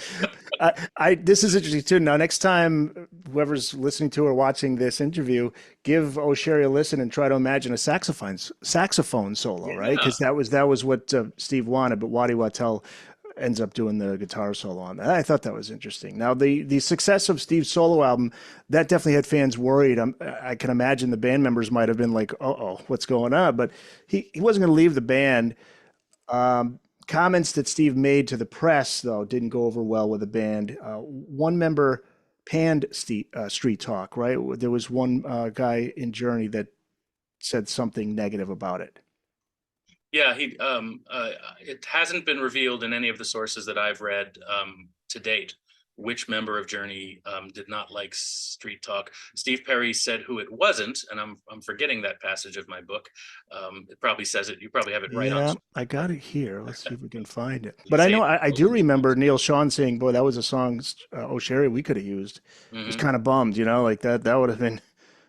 S1: This is interesting too. Now, next time, whoever's listening to or watching this interview, give O'Sherry a listen and try to imagine a saxophone solo, right? Because that was what Steve wanted, but Waddy Wachtel ends up doing the guitar solo on that. I thought that was interesting. Now, the success of Steve's solo album, that definitely had fans worried. I can imagine the band members might have been like, "Uh-oh, what's going on?" But he wasn't going to leave the band. Comments that Steve made to the press, though, didn't go over well with the band. One member panned Street Talk, right? There was one guy in Journey that said something negative about it.
S2: Yeah, it hasn't been revealed in any of the sources that I've read to date which member of Journey did not like Street Talk. Steve Perry said who it wasn't, and I'm forgetting that passage of my book. It probably says it. You probably have it right on.
S1: Yeah, I got it here. Let's see if we can find it. But I know I do remember Neil Sean saying, "Boy, that was a song, Oh Sherry, we could have used." Mm-hmm. Was kind of bummed, like that would have been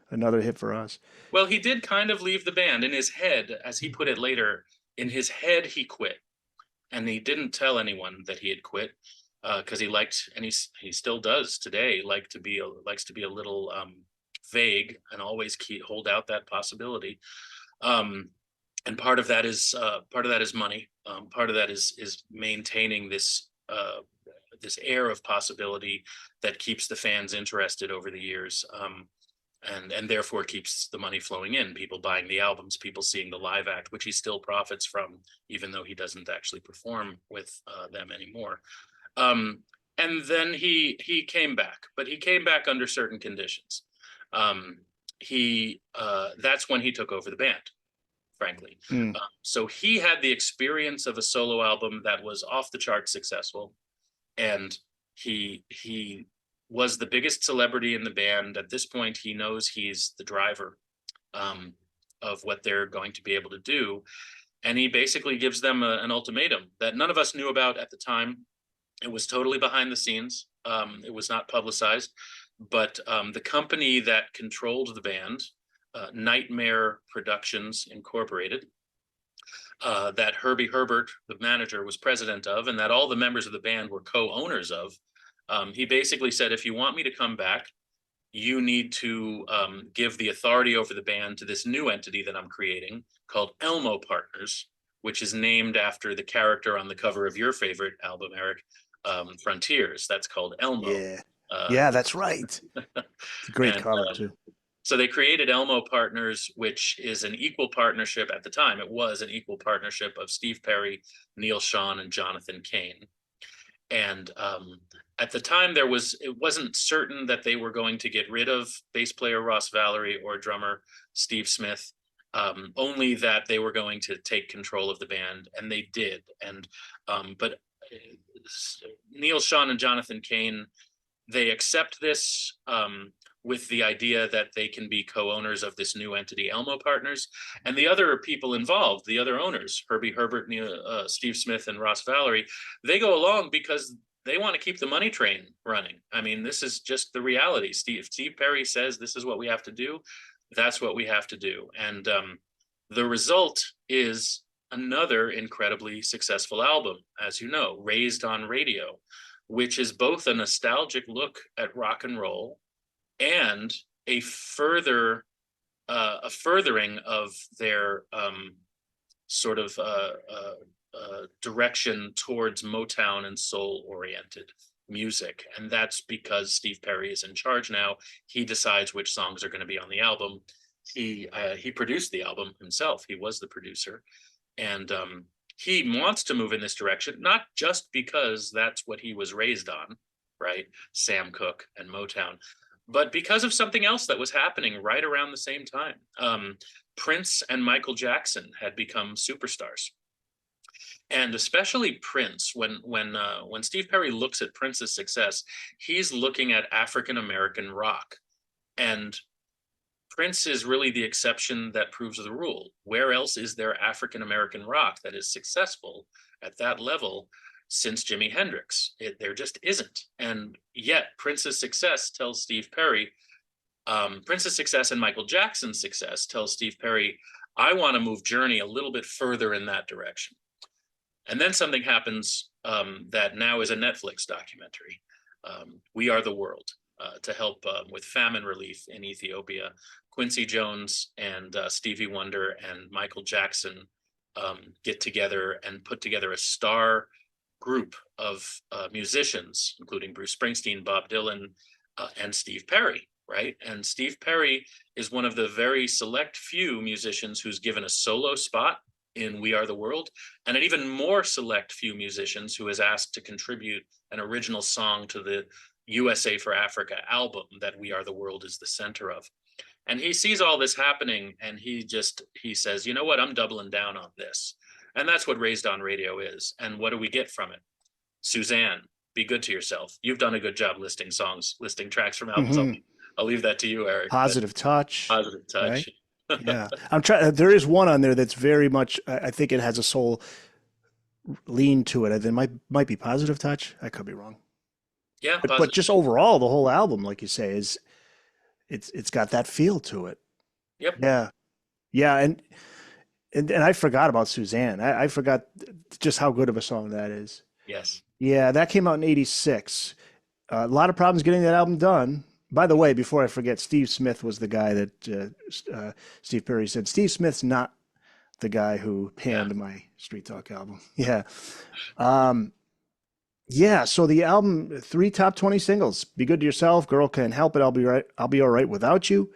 S1: another hit for us.
S2: Well, he did kind of leave the band in his head, as he put it later. In his head, he quit, and he didn't tell anyone that he had quit because he liked, and he still does today, likes to be a little vague and always hold out that possibility. And part of that is money. Part of that is maintaining this air of possibility that keeps the fans interested over the years. And therefore keeps the money flowing in, people buying the albums, people seeing the live act, which he still profits from, even though he doesn't actually perform with them anymore. And then he came back, but he came back under certain conditions. That's when he took over the band, frankly. So he had the experience of a solo album that was off the charts successful, and he was the biggest celebrity in the band. At this point, he knows he's the driver. of what they're going to be able to do. And he basically gives them an ultimatum that none of us knew about at the time. It was totally behind the scenes. It was not publicized, but the company that controlled the band, Nightmare Productions Incorporated, that Herbie Herbert, the manager, was president of, and that all the members of the band were co-owners of. He basically said, if you want me to come back, you need to give the authority over the band to this new entity that I'm creating called Elmo Partners, which is named after the character on the cover of your favorite album, Eric, Frontiers. That's called Elmo.
S1: Yeah. Yeah, that's right. It's a great
S2: and
S1: cover too.
S2: So they created Elmo Partners, which is an equal partnership at the time. It was an equal partnership of Steve Perry, Neil Schon, and Jonathan Cain. And at the time, it wasn't certain that they were going to get rid of bass player Ross Valory or drummer Steve Smith, only that they were going to take control of the band, and they did. And but Neil Schon and Jonathan Cain, they accept this with the idea that they can be co-owners of this new entity, Elmo Partners. And the other people involved, the other owners, Herbie Herbert, Steve Smith, and Ross Valory, they go along because they want to keep the money train running. I mean, this is just the reality. Steve Perry says this is what we have to do. That's what we have to do. And the result is another incredibly successful album, as you know, Raised on Radio, which is both a nostalgic look at rock and roll and a furthering of their sort of direction towards Motown and soul-oriented music. And that's because Steve Perry is in charge now. He decides which songs are going to be on the album. He produced the album himself. He was the producer. And he wants to move in this direction, not just because that's what he was raised on, right? Sam Cooke and Motown, but because of something else that was happening right around the same time. Prince and Michael Jackson had become superstars. And especially Prince, when Steve Perry looks at Prince's success, he's looking at African-American rock. And Prince is really the exception that proves the rule. Where else is there African-American rock that is successful at that level since Jimi Hendrix? There just isn't. And yet Prince's success tells Steve Perry, Prince's success and Michael Jackson's success tells Steve Perry, I want to move Journey a little bit further in that direction. And then something happens that now is a Netflix documentary, We Are the World, to help with famine relief in Ethiopia. Quincy Jones and Stevie Wonder and Michael Jackson get together and put together a star group of musicians, including Bruce Springsteen, Bob Dylan, and Steve Perry, right? And Steve Perry is one of the very select few musicians who's given a solo spot in We Are the World, and an even more select few musicians who is asked to contribute an original song to the USA for Africa album that We Are the World is the center of. And he sees all this happening and he says, you know what, I'm doubling down on this. And that's what Raised on Radio is. And what do we get from it? Suzanne, Be Good to Yourself. You've done a good job listing tracks from albums.
S1: Mm-hmm.
S2: I'll leave that to you, Eric.
S1: Positive Touch.
S2: Positive Touch.
S1: Right? Yeah. I'm trying. There is one on there that's very much, I think it has a soul lean to it. It might be Positive Touch. I could be wrong.
S2: Yeah.
S1: But just overall, the whole album, like you say, it's got that feel to it.
S2: Yep.
S1: Yeah. Yeah. And I forgot about Suzanne. I forgot just how good of a song that is.
S2: Yes.
S1: Yeah. That came out in '86. A lot of problems getting that album done. By the way, before I forget, Steve Smith was the guy that Steve Perry said, Steve Smith's not the guy who panned my Street Talk album. Yeah. Yeah, so the album, 3 top 20 singles: Be Good to Yourself, Girl Can't Help It, I'll Be All Right Without You.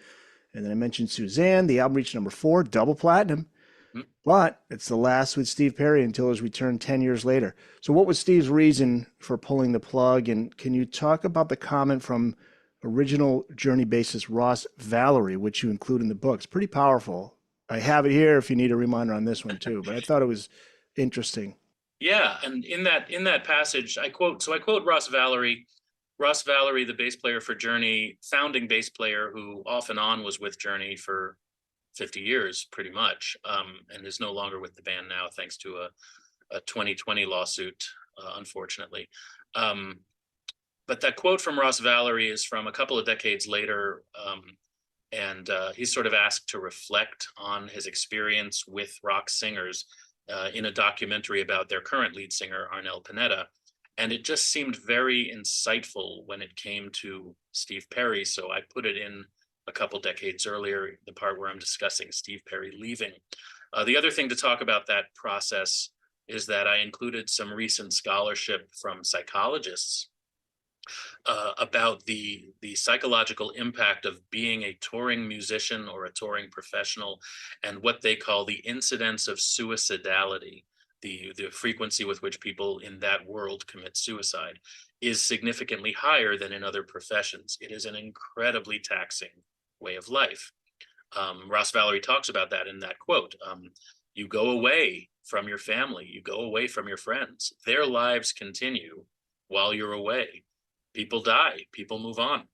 S1: And then I mentioned Suzanne. The album reached number 4, double platinum. Mm-hmm. But it's the last with Steve Perry until his return 10 years later. So what was Steve's reason for pulling the plug? And can you talk about the comment from original Journey bassist Ross Valory, which you include in the book? It's pretty powerful. I have it here if you need a reminder on this one too, but I thought it was interesting.
S2: Yeah, and in that passage, I quote Ross Valory, the bass player for Journey, founding bass player who off and on was with Journey for 50 years pretty much, and is no longer with the band now, thanks to a 2020 lawsuit, unfortunately. But that quote from Ross Valory is from a couple of decades later, and he's sort of asked to reflect on his experience with rock singers in a documentary about their current lead singer, Arnel Pineda. And it just seemed very insightful when it came to Steve Perry. So I put it in a couple decades earlier, the part where I'm discussing Steve Perry leaving. The other thing to talk about that process is that I included some recent scholarship from psychologists about the psychological impact of being a touring musician or a touring professional, and what they call the incidence of suicidality. The frequency with which people in that world commit suicide is significantly higher than in other professions. It is an incredibly taxing way of life. Ross Valory talks about that in that quote. You go away from your family, you go away from your friends. Their lives continue while you're away. People die, people move on,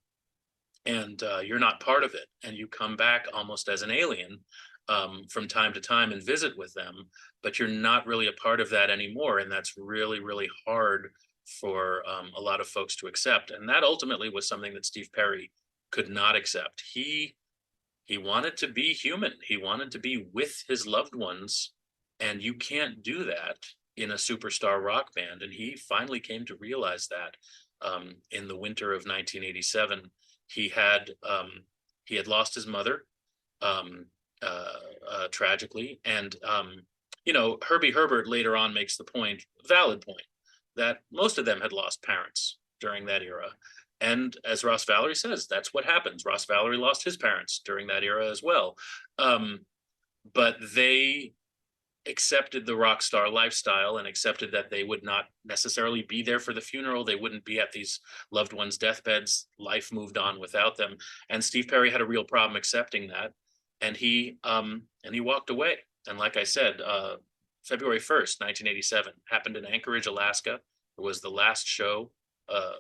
S2: and you're not part of it. And you come back almost as an alien from time to time and visit with them, but you're not really a part of that anymore. And that's really, really hard for a lot of folks to accept. And that ultimately was something that Steve Perry could not accept. He wanted to be human. He wanted to be with his loved ones, and you can't do that in a superstar rock band. And he finally came to realize that in the winter of 1987. He had lost his mother tragically, and Herbie Herbert later on makes the point, valid point, that most of them had lost parents during that era. And as Ross Valory says, that's what happens. Ross Valory lost his parents during that era as well. But they accepted the rock star lifestyle and accepted that they would not necessarily be there for the funeral. They wouldn't be at these loved ones' deathbeds. Life moved on without them. And Steve Perry had a real problem accepting that. And he walked away. And like I said, February 1st, 1987, happened in Anchorage, Alaska. It was the last show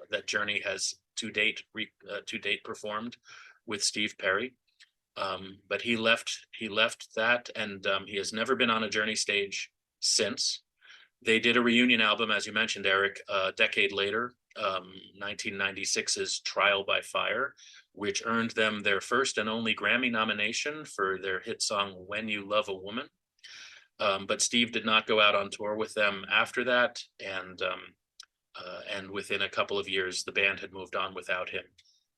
S2: that Journey has to date performed with Steve Perry. But he left that, and he has never been on a Journey stage since. They did a reunion album, as you mentioned, Eric, a decade later, 1996's Trial by Fire, which earned them their first and only Grammy nomination for their hit song When You Love a Woman. But Steve did not go out on tour with them after that, and within a couple of years, the band had moved on without him,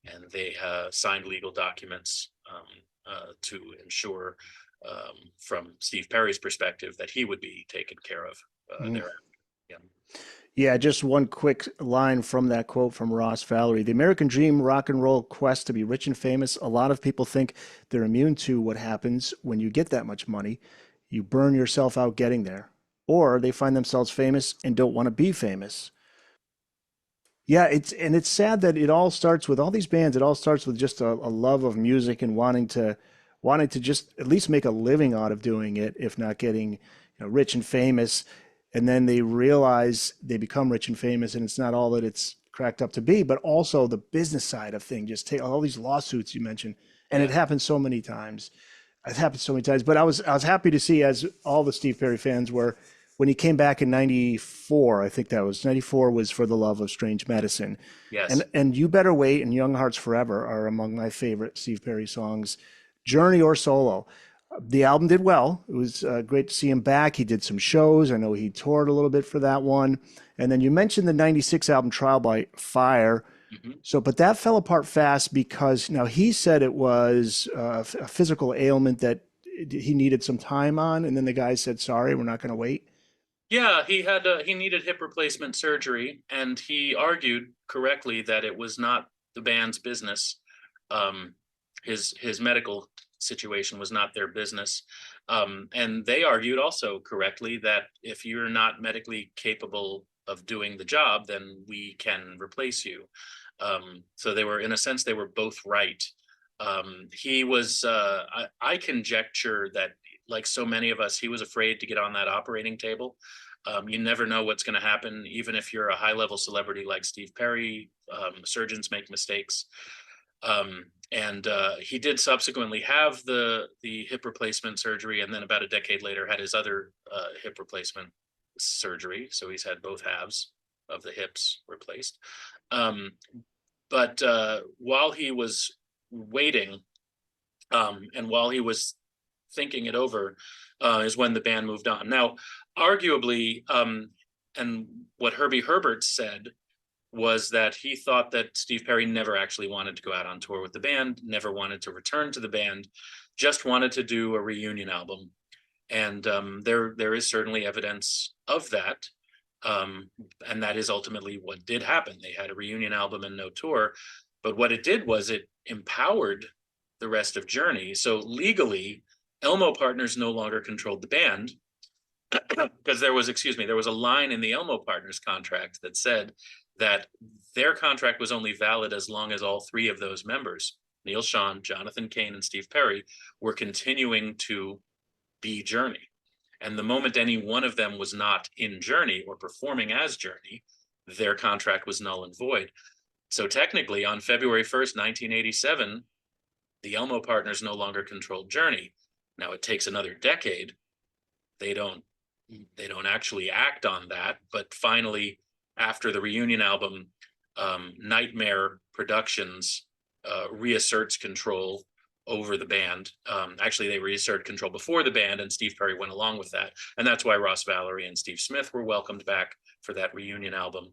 S2: and they signed legal documents to ensure, from Steve Perry's perspective, that he would be taken care of thereafter. Yeah.
S1: Yeah, just one quick line from that quote from Ross Valory. The American dream rock and roll quest to be rich and famous. A lot of people think they're immune to what happens when you get that much money. You burn yourself out getting there. Or they find themselves famous and don't want to be famous. Yeah, it's sad that it all starts with all these bands. It all starts with just a love of music and wanting to just at least make a living out of doing it, if not getting rich and famous. And then they realize they become rich and famous, and it's not all that it's cracked up to be, but also the business side of things. Just take all these lawsuits you mentioned, and it
S2: Yeah.
S1: happens so many times. It happened so many times. But I was happy to see, as all the Steve Perry fans were, when he came back in '94. I think that was '94 was For the Love of Strange Medicine,
S2: Yes.
S1: and You Better Wait and Young Hearts Forever are among my favorite Steve Perry songs, Journey or solo. The album did well. It was great to see him back. He did some shows. I know he toured a little bit for that one. And then you mentioned the '96 album Trial by Fire.
S2: Mhm.
S1: So, but that fell apart fast because now he said it was a physical ailment that he needed some time on. And then the guy said, sorry, we're not going to wait.
S2: Yeah, he needed hip replacement surgery, and he argued correctly that it was not the band's business. Um, his medical situation was not their business, and they argued also correctly that if you're not medically capable of doing the job, then we can replace you. So they were, in a sense, they were both right. He was, I conjecture that, like so many of us, he was afraid to get on that operating table. You never know what's going to happen, even if you're a high level celebrity like Steve Perry. Surgeons make mistakes. And he did subsequently have the hip replacement surgery, and then about a decade later had his other hip replacement surgery. So he's had both halves of the hips replaced. Um, but while he was waiting, and while he was thinking it over, is when the band moved on. Now, arguably, and what Herbie Herbert said was that he thought that Steve Perry never actually wanted to go out on tour with the band, never wanted to return to the band, just wanted to do a reunion album. And there is certainly evidence of that. And that is ultimately what did happen. They had a reunion album and no tour. But what it did was it empowered the rest of Journey. So legally, Elmo Partners no longer controlled the band, because there was a line in the Elmo Partners contract that said that their contract was only valid as long as all three of those members, Neil Schon, Jonathan Cain, and Steve Perry, were continuing to be Journey. And the moment any one of them was not in Journey or performing as Journey, their contract was null and void. So technically, on February 1st, 1987, the Elmo Partners no longer controlled Journey. Now it takes another decade. They don't actually act on that, but finally, after the reunion album, Nightmare Productions reasserts control over the band. Actually, they reasserted control before the band, and Steve Perry went along with that. And that's why Ross Valerie and Steve Smith were welcomed back for that reunion album,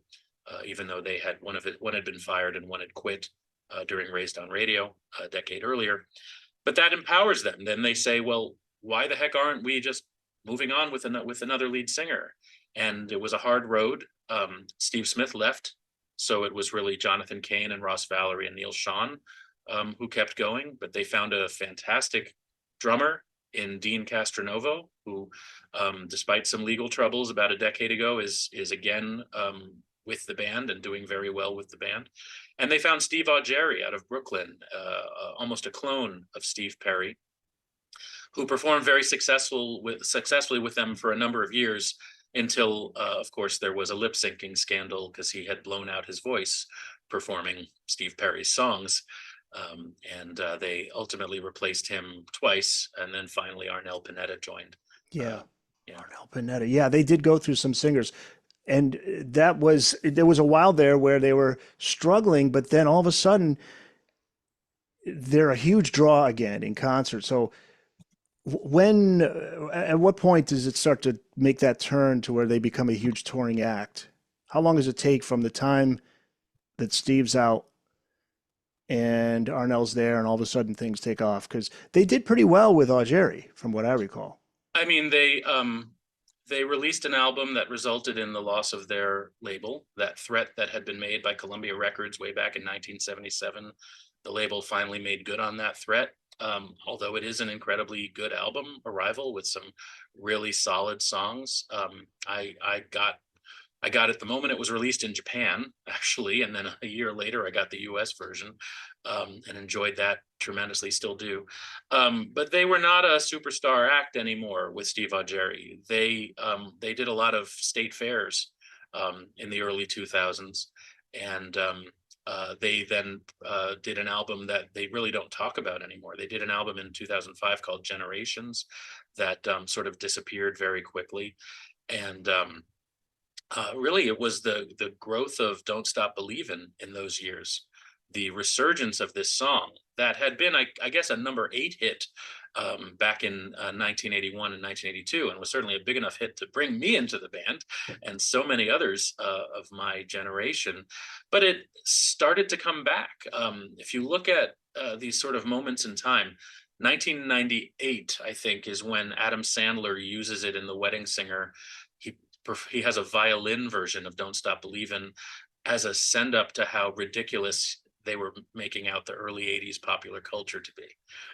S2: even though they had one had been fired and one had quit during Raised on Radio a decade earlier. But that empowers them. Then they say, well, why the heck aren't we just moving on with another lead singer? And it was a hard road. Steve Smith left, so it was really Jonathan Cain and Ross Valerie and Neil Schon who kept going. But they found a fantastic drummer in Dean Castronovo, who, despite some legal troubles about a decade ago, is again with the band and doing very well with the band. And they found Steve Augeri out of Brooklyn, almost a clone of Steve Perry, who performed very successfully with them for a number of years until, of course, there was a lip syncing scandal because he had blown out his voice performing Steve Perry's songs. And they ultimately replaced him twice. And then finally, Arnel Pineda joined.
S1: Yeah.
S2: Yeah.
S1: Arnel Pineda. Yeah, they did go through some singers. And there was a while there where they were struggling, but then all of a sudden they're a huge draw again in concert. So when, at what point does it start to make that turn to where they become a huge touring act? How long does it take from the time that Steve's out and Arnel's there and all of a sudden things take off? Because they did pretty well with Augeri, from what I recall.
S2: I mean, they released an album that resulted in the loss of their label. That threat that had been made by Columbia Records way back in 1977, the label finally made good on that threat. Although it is an incredibly good album, Arrival, with some really solid songs. I got it the moment it was released in Japan, actually, and then a year later I got the US version, and enjoyed that tremendously, still do. But they were not a superstar act anymore with Steve Augeri. They did a lot of state fairs in the early 2000s, and they then did an album that they really don't talk about anymore. They did an album in 2005 called Generations that sort of disappeared very quickly. And really, it was the growth of Don't Stop Believin' in those years, the resurgence of this song that had been, I guess, a #8 hit back in 1981 and 1982, and was certainly a big enough hit to bring me into the band and so many others of my generation. But it started to come back. If you look at these sort of moments in time, 1998, I think, is when Adam Sandler uses it in The Wedding Singer. He has a violin version of Don't Stop Believin' as a send up to how ridiculous they were making out the early 80s popular culture to be.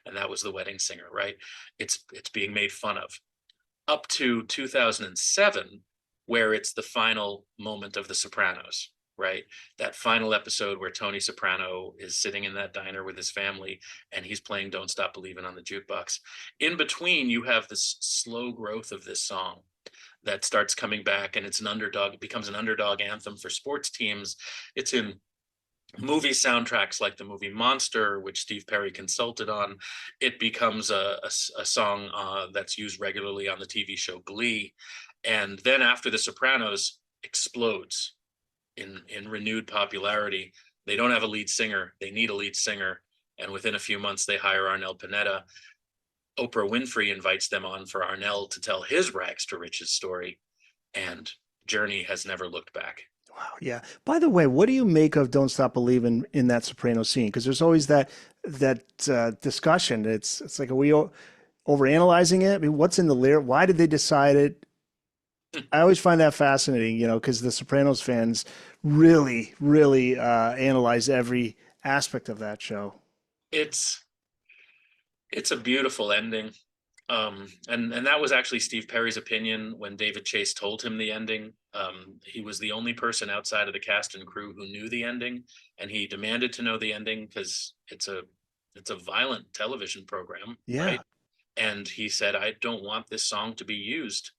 S2: And that was The Wedding Singer, right? It's being made fun of. Up to 2007, where it's the final moment of The Sopranos, right? That final episode where Tony Soprano is sitting in that diner with his family and he's playing Don't Stop Believin' on the jukebox. In between, you have this slow growth of this song that starts coming back, and it becomes an underdog anthem for sports teams. It's in movie soundtracks like the movie Monster, which Steve Perry consulted on, it becomes a song that's used regularly on the TV show Glee. And then after The Sopranos explodes in renewed popularity, they don't have a lead singer. They need a lead singer. And within a few months, they hire Arnel Pineda. Oprah Winfrey invites them on for Arnel to tell his rags to riches story. And Journey has never looked back.
S1: Wow. Yeah. By the way, what do you make of "Don't Stop Believin" in that Soprano scene? Because there's always that discussion. It's like, are we overanalyzing it? I mean, what's in the lyric? Why did they decide it? I always find that fascinating, because the Sopranos fans really, really analyze every aspect of that show.
S2: It's it's a beautiful ending. And that was actually Steve Perry's opinion when David Chase told him the ending. He was the only person outside of the cast and crew who knew the ending, and he demanded to know the ending because it's a violent television program,
S1: Yeah.
S2: right? And he said, I don't want this song to be used.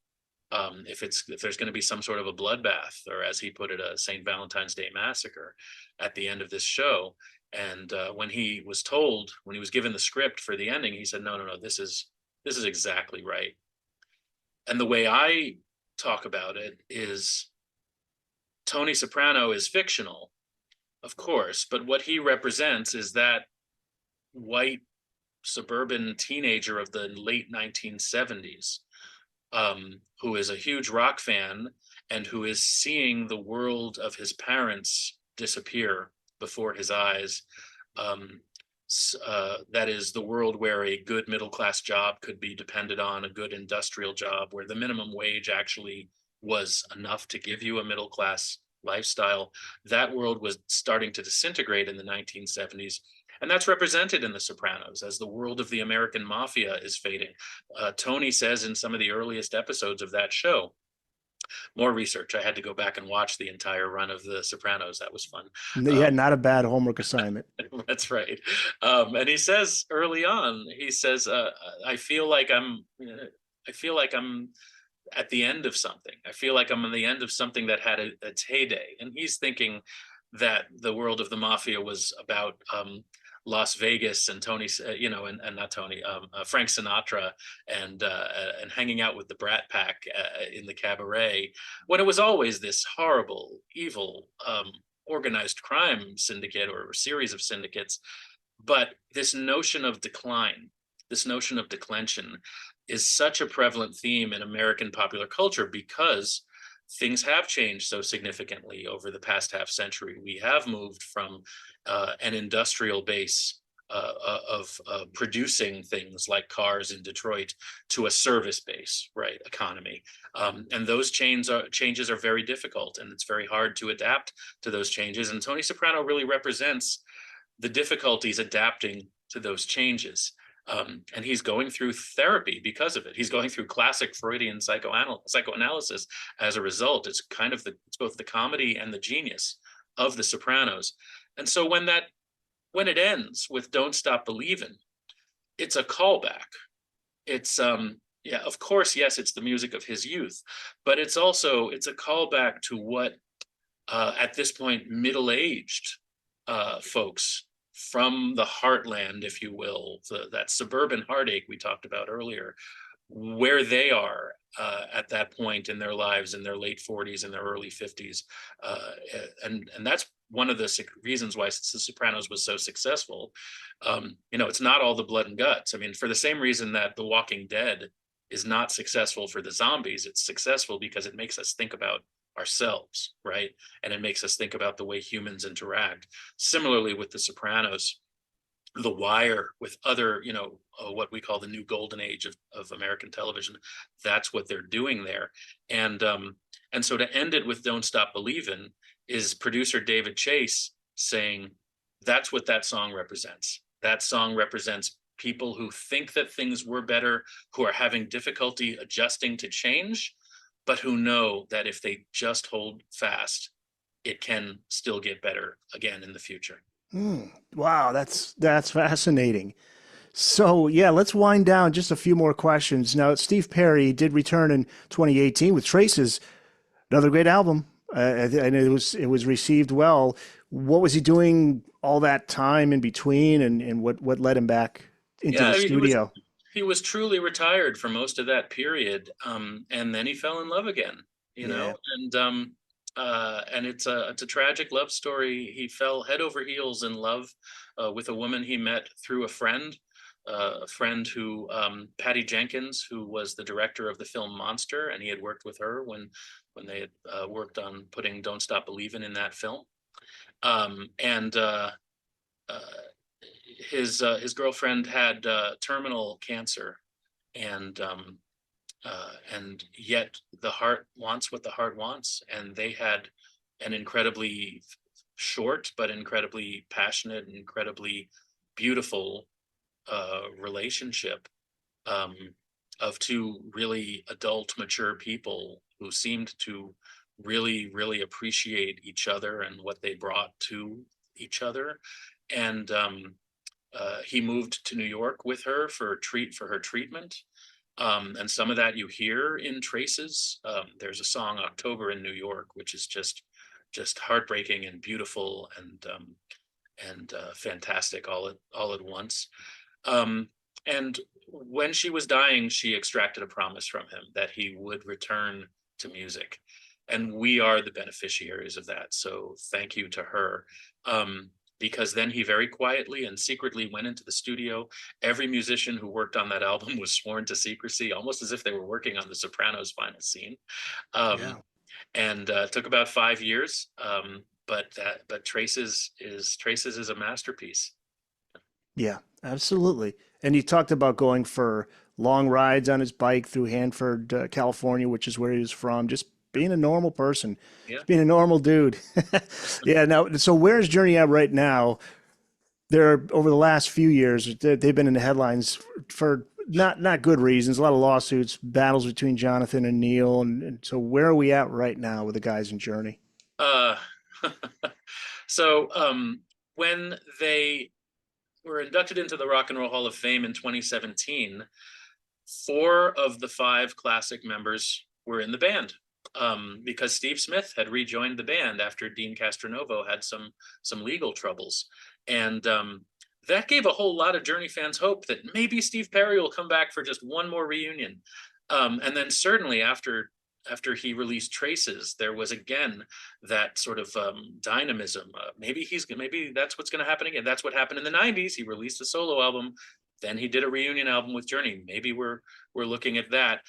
S2: If there's going to be some sort of a bloodbath, or as he put it, a St. Valentine's Day massacre at the end of this show. And when he was told, when he was given the script for the ending, he said, no, no, no, this is exactly right. And the way I talk about it is Tony Soprano is fictional, of course, but what he represents is that white suburban teenager of the late 1970s, who is a huge rock fan and who is seeing the world of his parents disappear before his eyes. Um, that is the world where a good middle class job could be depended on, a good industrial job where the minimum wage actually was enough to give you a middle class lifestyle. That world was starting to disintegrate in the 1970s. And that's represented in The Sopranos as the world of the American mafia is fading. Tony says in some of the earliest episodes of that show, more research. I had to go back and watch the entire run of The Sopranos. That was fun.
S1: Yeah, not a bad homework assignment.
S2: That's right. And he says early on, he says, I feel like I'm at the end of something. I feel like I'm on the end of something that had its heyday. And he's thinking that the world of the mafia was about Las Vegas and Tony, and not Tony, Frank Sinatra, and hanging out with the Brat Pack in the cabaret, when it was always this horrible, evil, organized crime syndicate or series of syndicates. But this notion of decline, this notion of declension, is such a prevalent theme in American popular culture because things have changed so significantly over the past half century. We have moved from an industrial base of producing things like cars in Detroit to a service base, right, economy. And those changes are very difficult, and it's very hard to adapt to those changes. And Tony Soprano really represents the difficulties adapting to those changes. And he's going through therapy because of it. He's going through classic Freudian psychoanalysis as a result. It's both the comedy and the genius of The Sopranos. And so when it ends with "Don't Stop Believin'," it's a callback. It's yeah, of course, yes, it's the music of his youth, but it's a callback to what at this point middle-aged folks from the heartland, if you will, that suburban heartache we talked about earlier, where they are at that point in their lives, in their late 40s and their early 50s. And that's one of the reasons why The Sopranos was so successful. It's not all the blood and guts. I mean, for the same reason that The Walking Dead is not successful for the zombies, it's successful because it makes us think about ourselves, right? And it makes us think about the way humans interact. Similarly with The Sopranos, The Wire, with other, what we call the new golden age of American television, that's what they're doing there. And so to end it with "Don't Stop Believin" is producer David Chase saying that's what that song represents. That song represents people who think that things were better, who are having difficulty adjusting to change, but who know that if they just hold fast, it can still get better again in the future.
S1: Wow, that's fascinating. So yeah, let's wind down just a few more questions. Now, Steve Perry did return in 2018 with Traces, another great album. And it was received well. What was he doing all that time in between, and what led him back into
S2: Yeah,
S1: the
S2: I mean,
S1: studio?
S2: he was truly retired for most of that period, and then he fell in love again,
S1: Yeah,
S2: and it's a tragic love story. He fell head over heels in love with a woman he met through a friend who Patty Jenkins, who was the director of the film Monster, and he had worked with her when they had worked on putting "Don't Stop Believin" in that film, and uh, his girlfriend had terminal cancer, and and yet the heart wants what the heart wants, and they had an incredibly short but incredibly passionate, incredibly beautiful relationship, um, of two really adult, mature people who seemed to really, really appreciate each other and what they brought to each other. And he moved to New York with her for her treatment. And some of that you hear in Traces. There's a song "October in New York," which is just heartbreaking and beautiful and fantastic all at once. Um, and when she was dying, she extracted a promise from him that he would return to music. And we are the beneficiaries of that. So thank you to her. Because then he very quietly and secretly went into the studio. Every musician who worked on that album was sworn to secrecy, almost as if they were working on The Sopranos' final scene. Um,
S1: yeah,
S2: and it took about 5 years. But Traces is a masterpiece.
S1: yeah, absolutely. And you talked about going for long rides on his bike through Hanford, California, which is where he was from. Just being a normal person,
S2: Yeah.
S1: just being a normal dude. Yeah. Now, so where's Journey at right now? They're over the last few years, they've been in the headlines for not good reasons. A lot of lawsuits, battles between Jonathan and Neil, and so where are we at right now with the guys in Journey?
S2: Uh, so when they were inducted into the Rock and Roll Hall of Fame in 2017, four of the five classic members were in the band, because Steve Smith had rejoined the band after Dean Castronovo had some legal troubles, and that gave a whole lot of Journey fans hope that maybe Steve Perry will come back for just one more reunion. And then certainly after he released Traces, there was again that sort of dynamism. Maybe that's what's going to happen again. That's what happened in the '90s. He released a solo album, then he did a reunion album with Journey. Maybe we're looking at that.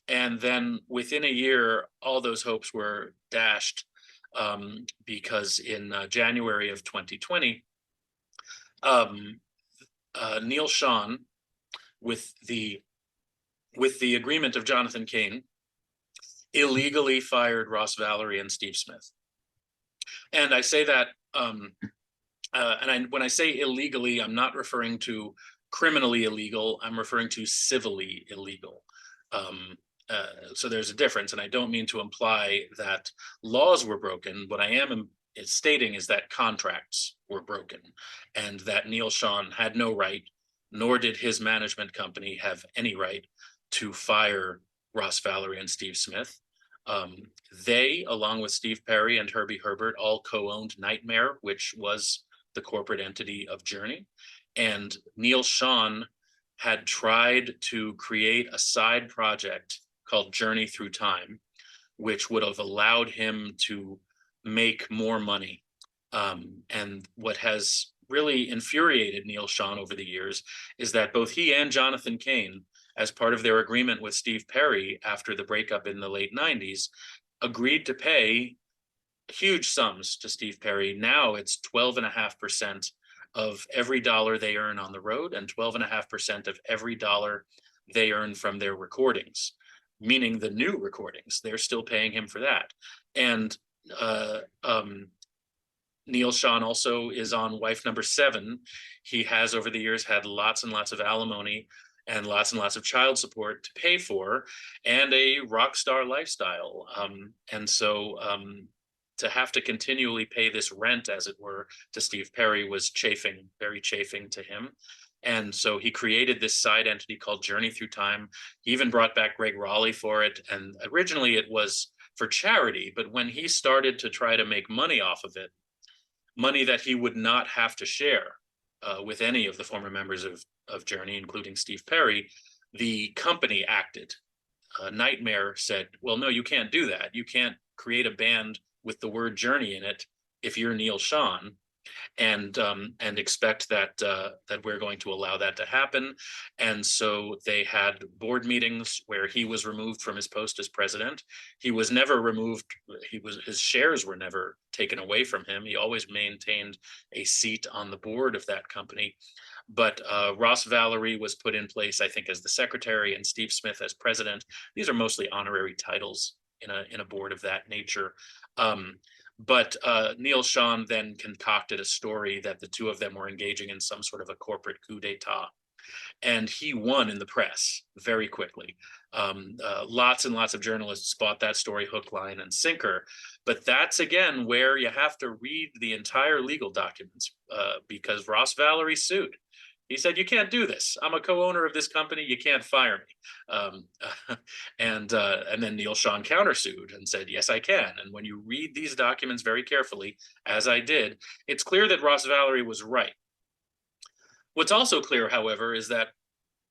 S2: And then within a year, all those hopes were dashed, because in January of 2020, um, Neil Sean, with the agreement of Jonathan Cain, illegally fired Ross Valerie and Steve Smith. And I say that, when I say illegally, I'm not referring to criminally illegal. I'm referring to civilly illegal. So there's a difference, and I don't mean to imply that laws were broken. What I am stating is that contracts were broken, and that Neil Sean had no right, nor did his management company have any right to fire Ross Valerie and Steve Smith. Um, they, along with Steve Perry and Herbie Herbert, all co-owned Nightmare, which was the corporate entity of Journey. And Neil Sean had tried to create a side project called Journey Through Time, which would have allowed him to make more money. And what has really infuriated Neil Sean over the years is that both he and Jonathan Cain, as part of their agreement with Steve Perry after the breakup in the late '90s, agreed to pay huge sums to Steve Perry. Now it's 12.5% of every dollar they earn on the road, and 12.5% of every dollar they earn from their recordings, meaning the new recordings. They're still paying him for that. And uh, um, Neil Sean also is on wife number 7. He has over the years had lots and lots of alimony and lots of child support to pay for, and a rock star lifestyle. And so to have to continually pay this rent, as it were, to Steve Perry was very chafing to him. And so he created this side entity called Journey Through Time. He even brought back Greg Raleigh for it. And originally it was for charity. But when he started to try to make money off of it, money that he would not have to share with any of the former members of Journey, including Steve Perry, the company acted. Nightmare said, well, no, you can't do that. You can't create a band with the word Journey in it if you're Neal Schon, and expect that that we're going to allow that to happen. And so they had board meetings where he was removed from his post as president. He was never removed. His shares were never taken away from him. He always maintained a seat on the board of that company. But Ross Valerie was put in place, I think, as the secretary, and Steve Smith as president. These are mostly honorary titles in a board of that nature. But Neal Schon then concocted a story that the two of them were engaging in some sort of a corporate coup d'etat. And he won in the press very quickly. Lots and lots of journalists bought that story hook, line, and sinker. But that's, again, where you have to read the entire legal documents, because Ross Valerie sued. He said, you can't do this. I'm a co-owner of this company. You can't fire me. And then Neal Schon countersued and said, yes, I can. And when you read these documents very carefully, as I did, it's clear that Ross Valerie was right. What's also clear, however, is that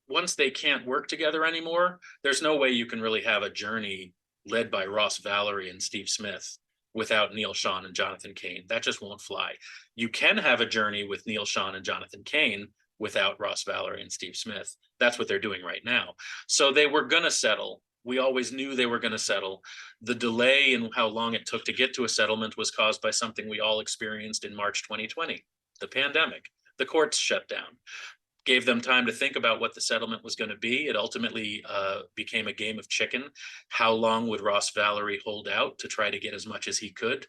S2: once they can't work together anymore, there's no way you can really have a Journey led by Ross Valerie and Steve Smith without Neal Schon and Jonathan Cain. That just won't fly. You can have a Journey with Neal Schon and Jonathan Cain without Ross Valerie and Steve Smith. That's what they're doing right now. So they were going to settle. We always knew they were going to settle. The delay in how long it took to get to a settlement was caused by something we all experienced in March 2020, the pandemic. The courts shut down, gave them time to think about what the settlement was going to be. It ultimately became a game of chicken. How long would Ross Valerie hold out to try to get as much as he could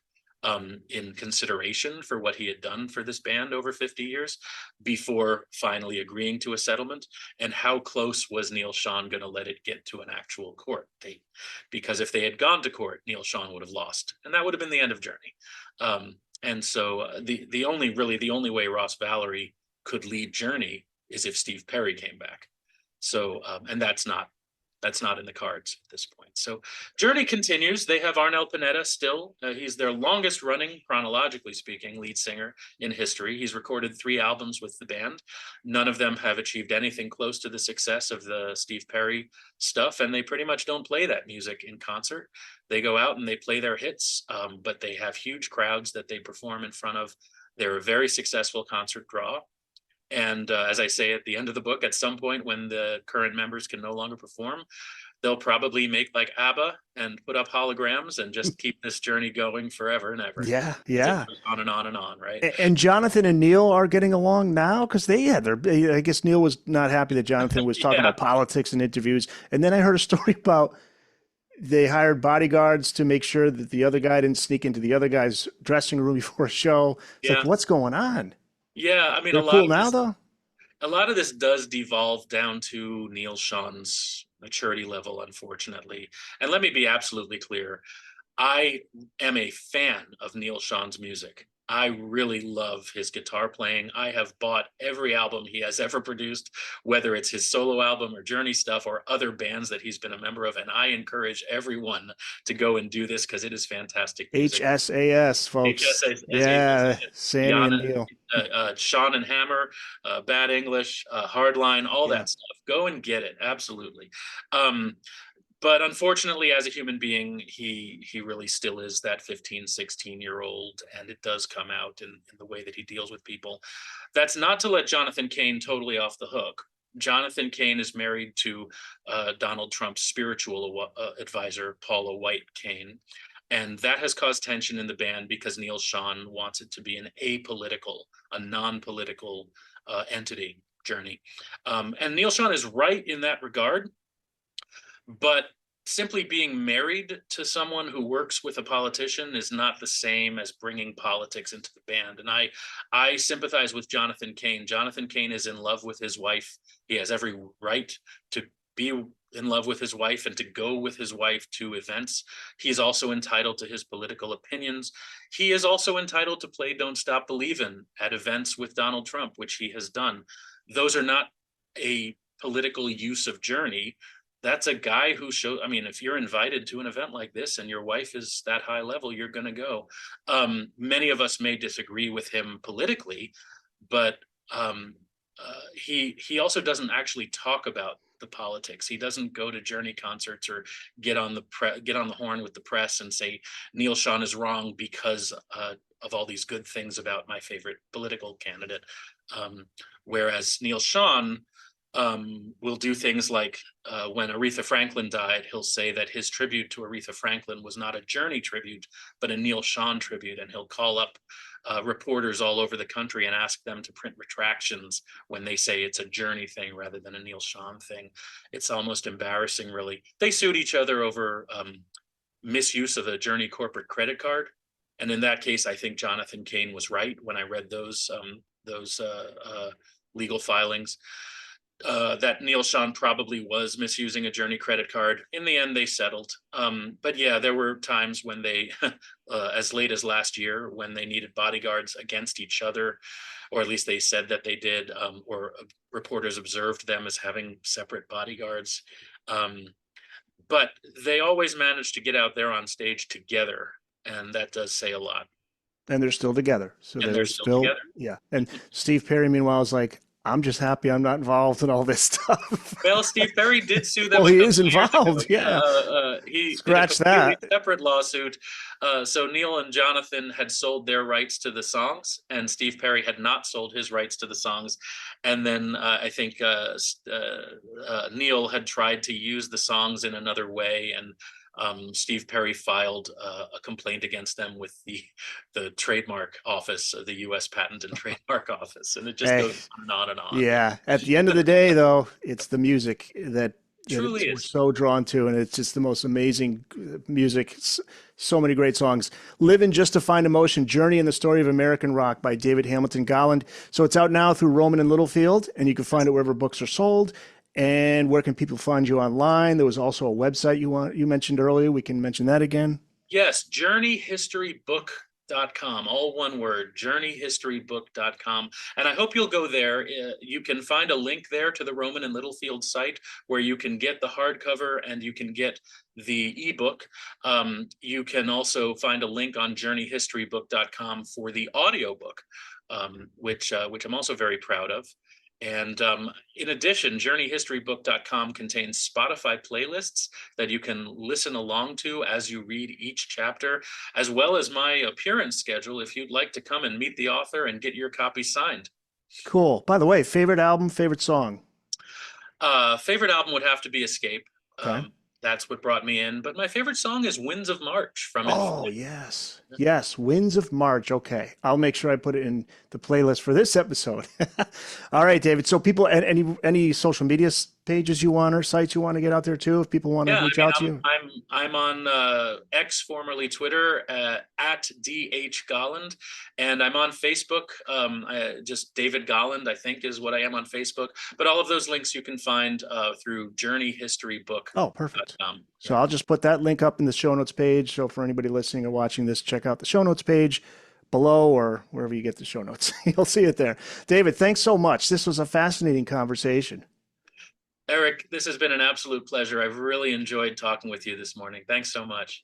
S2: in consideration for what he had done for this band over 50 years before finally agreeing to a settlement? And how close was Neal Schon going to let it get to an actual court date? Because if they had gone to court, Neal Schon would have lost, and that would have been the end of Journey. And so the only way Ross Valerie could lead Journey is if Steve Perry came back. So and that's not in the cards at this point. So Journey continues. They have Arnel Pineda still. He's their longest running, chronologically speaking, lead singer in history. He's recorded 3 albums with the band. None of them have achieved anything close to the success of the Steve Perry stuff, and they pretty much don't play that music in concert. They go out and they play their hits, but they have huge crowds that they perform in front of. They're a very successful concert draw. And as I say at the end of the book, at some point when the current members can no longer perform, they'll probably make like ABBA and put up holograms and just keep this journey going forever and ever.
S1: Yeah, yeah.
S2: On and on and on, right?
S1: And Jonathan and Neal are getting along now, because they had I guess Neal was not happy that Jonathan was talking about politics in interviews. And then I heard a story about they hired bodyguards to make sure that the other guy didn't sneak into the other guy's dressing room before a show. It's like, what's going on?
S2: Yeah, I mean,
S1: They're cool now, though.
S2: A lot of this does devolve down to Neal Schon's maturity level, unfortunately. And let me be absolutely clear. I am a fan of Neal Schon's music. I really love his guitar playing. I have bought every album he has ever produced, whether it's his solo album or Journey stuff or other bands that he's been a member of. And I encourage everyone to go and do this because it is fantastic music.
S1: HSAS, folks. HSAS, yeah, Sammy and Neal.
S2: Sean and Hammer, Bad English, Hardline, all that stuff. Go and get it. Absolutely. But unfortunately, as a human being, he really still is that 15, 16-year-old, and it does come out in the way that he deals with people. That's not to let Jonathan Cain totally off the hook. Jonathan Cain is married to Donald Trump's spiritual advisor, Paula White Cain, and that has caused tension in the band because Neal Schon wants it to be an apolitical, a non-political entity, Journey. And Neal Schon is right in that regard. But simply being married to someone who works with a politician is not the same as bringing politics into the band. And I sympathize with Jonathan Cain. Jonathan Cain is in love with his wife. He has every right to be in love with his wife and to go with his wife to events. He's also entitled to his political opinions. He is also entitled to play Don't Stop Believin' at events with Donald Trump, which he has done. Those are not a political use of Journey. that's a guy who show. I mean, if you're invited to an event like this and your wife is that high level, you're going to go. Many of us may disagree with him politically, but um, he also doesn't actually talk about the politics. He doesn't go to Journey concerts or get on the horn with the press and say Neil Sean is wrong because of all these good things about my favorite political candidate. Um, Whereas Neil Sean will do things like when Aretha Franklin died, he'll say that his tribute to Aretha Franklin was not a Journey tribute, but a Neil Sean tribute. And he'll call up reporters all over the country and ask them to print retractions when they say it's a Journey thing rather than a Neil Sean thing. It's almost embarrassing, really. They sued each other over misuse of a Journey corporate credit card. And in that case, I think Jonathan Cain was right when I read those legal filings. That Neil Sean probably was misusing a Journey credit card. In the end, they settled. But yeah, there were times when they, as late as last year, when they needed bodyguards against each other, or at least they said that they did, or reporters observed them as having separate bodyguards. But they always managed to get out there on stage together, and that does say a lot.
S1: And they're still together. So
S2: And
S1: they
S2: they're
S1: were
S2: still
S1: still,
S2: together.
S1: yeah. And Steve Perry, meanwhile, is like, I'm just happy I'm not involved in all this stuff.
S2: Well, Steve Perry did sue them
S1: Well,
S2: a
S1: he
S2: couple
S1: is
S2: of years ago.
S1: involved. Yeah.
S2: He in a
S1: Scratch
S2: completely
S1: that.
S2: separate lawsuit. So Neil and Jonathan had sold their rights to the songs, and Steve Perry had not sold his rights to the songs. And then I think Neil had tried to use the songs in another way, and Steve Perry filed a complaint against them with the trademark office, the U.S. Patent and Trademark Office, and it just
S1: Hey,
S2: goes on and on and on.
S1: yeah. At the end of the day, though, it's the music that
S2: Truly
S1: we're
S2: is.
S1: so drawn to, and it's just the most amazing music. So many great songs. Living Just to Find Emotion, Journey in the Story of American Rock by David Hamilton Golland. So it's out now through Rowman and Littlefield, and you can find it wherever books are sold. And where can people find you online? There was also a website you mentioned earlier. We can mention that again.
S2: Yes, journeyhistorybook.com, all one word, journeyhistorybook.com. And I hope you'll go there. You can find a link there to the Rowman and Littlefield site where you can get the hardcover and you can get the ebook. You can also find a link on journeyhistorybook.com for the audiobook, which I'm also very proud of. And in addition, journeyhistorybook.com contains Spotify playlists that you can listen along to as you read each chapter, as well as my appearance schedule if you'd like to come and meet the author and get your copy signed.
S1: Cool. By the way, favorite album, favorite song?
S2: Favorite album would have to be Escape.
S1: Okay.
S2: That's what brought me in. But my favorite song is Winds of March from
S1: Oh,
S2: Infinite.
S1: yes. Yes. Winds of March. Okay. I'll make sure I put it in the playlist for this episode. All right, David. So people, any social media pages you want or sites you want to get out there too, if people want to
S2: Yeah,
S1: reach out to you?
S2: I'm on X, formerly Twitter, at DH Golland, and I'm on Facebook. Just David Golland, I think, is what I am on Facebook. But all of those links you can find through journeyhistorybook.com.
S1: Oh, perfect. So
S2: Yeah.
S1: I'll just put that link up in the show notes page. So for anybody listening or watching this, check out the show notes page below or wherever you get the show notes. You'll see it there. David, thanks so much. This was a fascinating conversation.
S2: Eric, this has been an absolute pleasure. I've really enjoyed talking with you this morning. Thanks so much.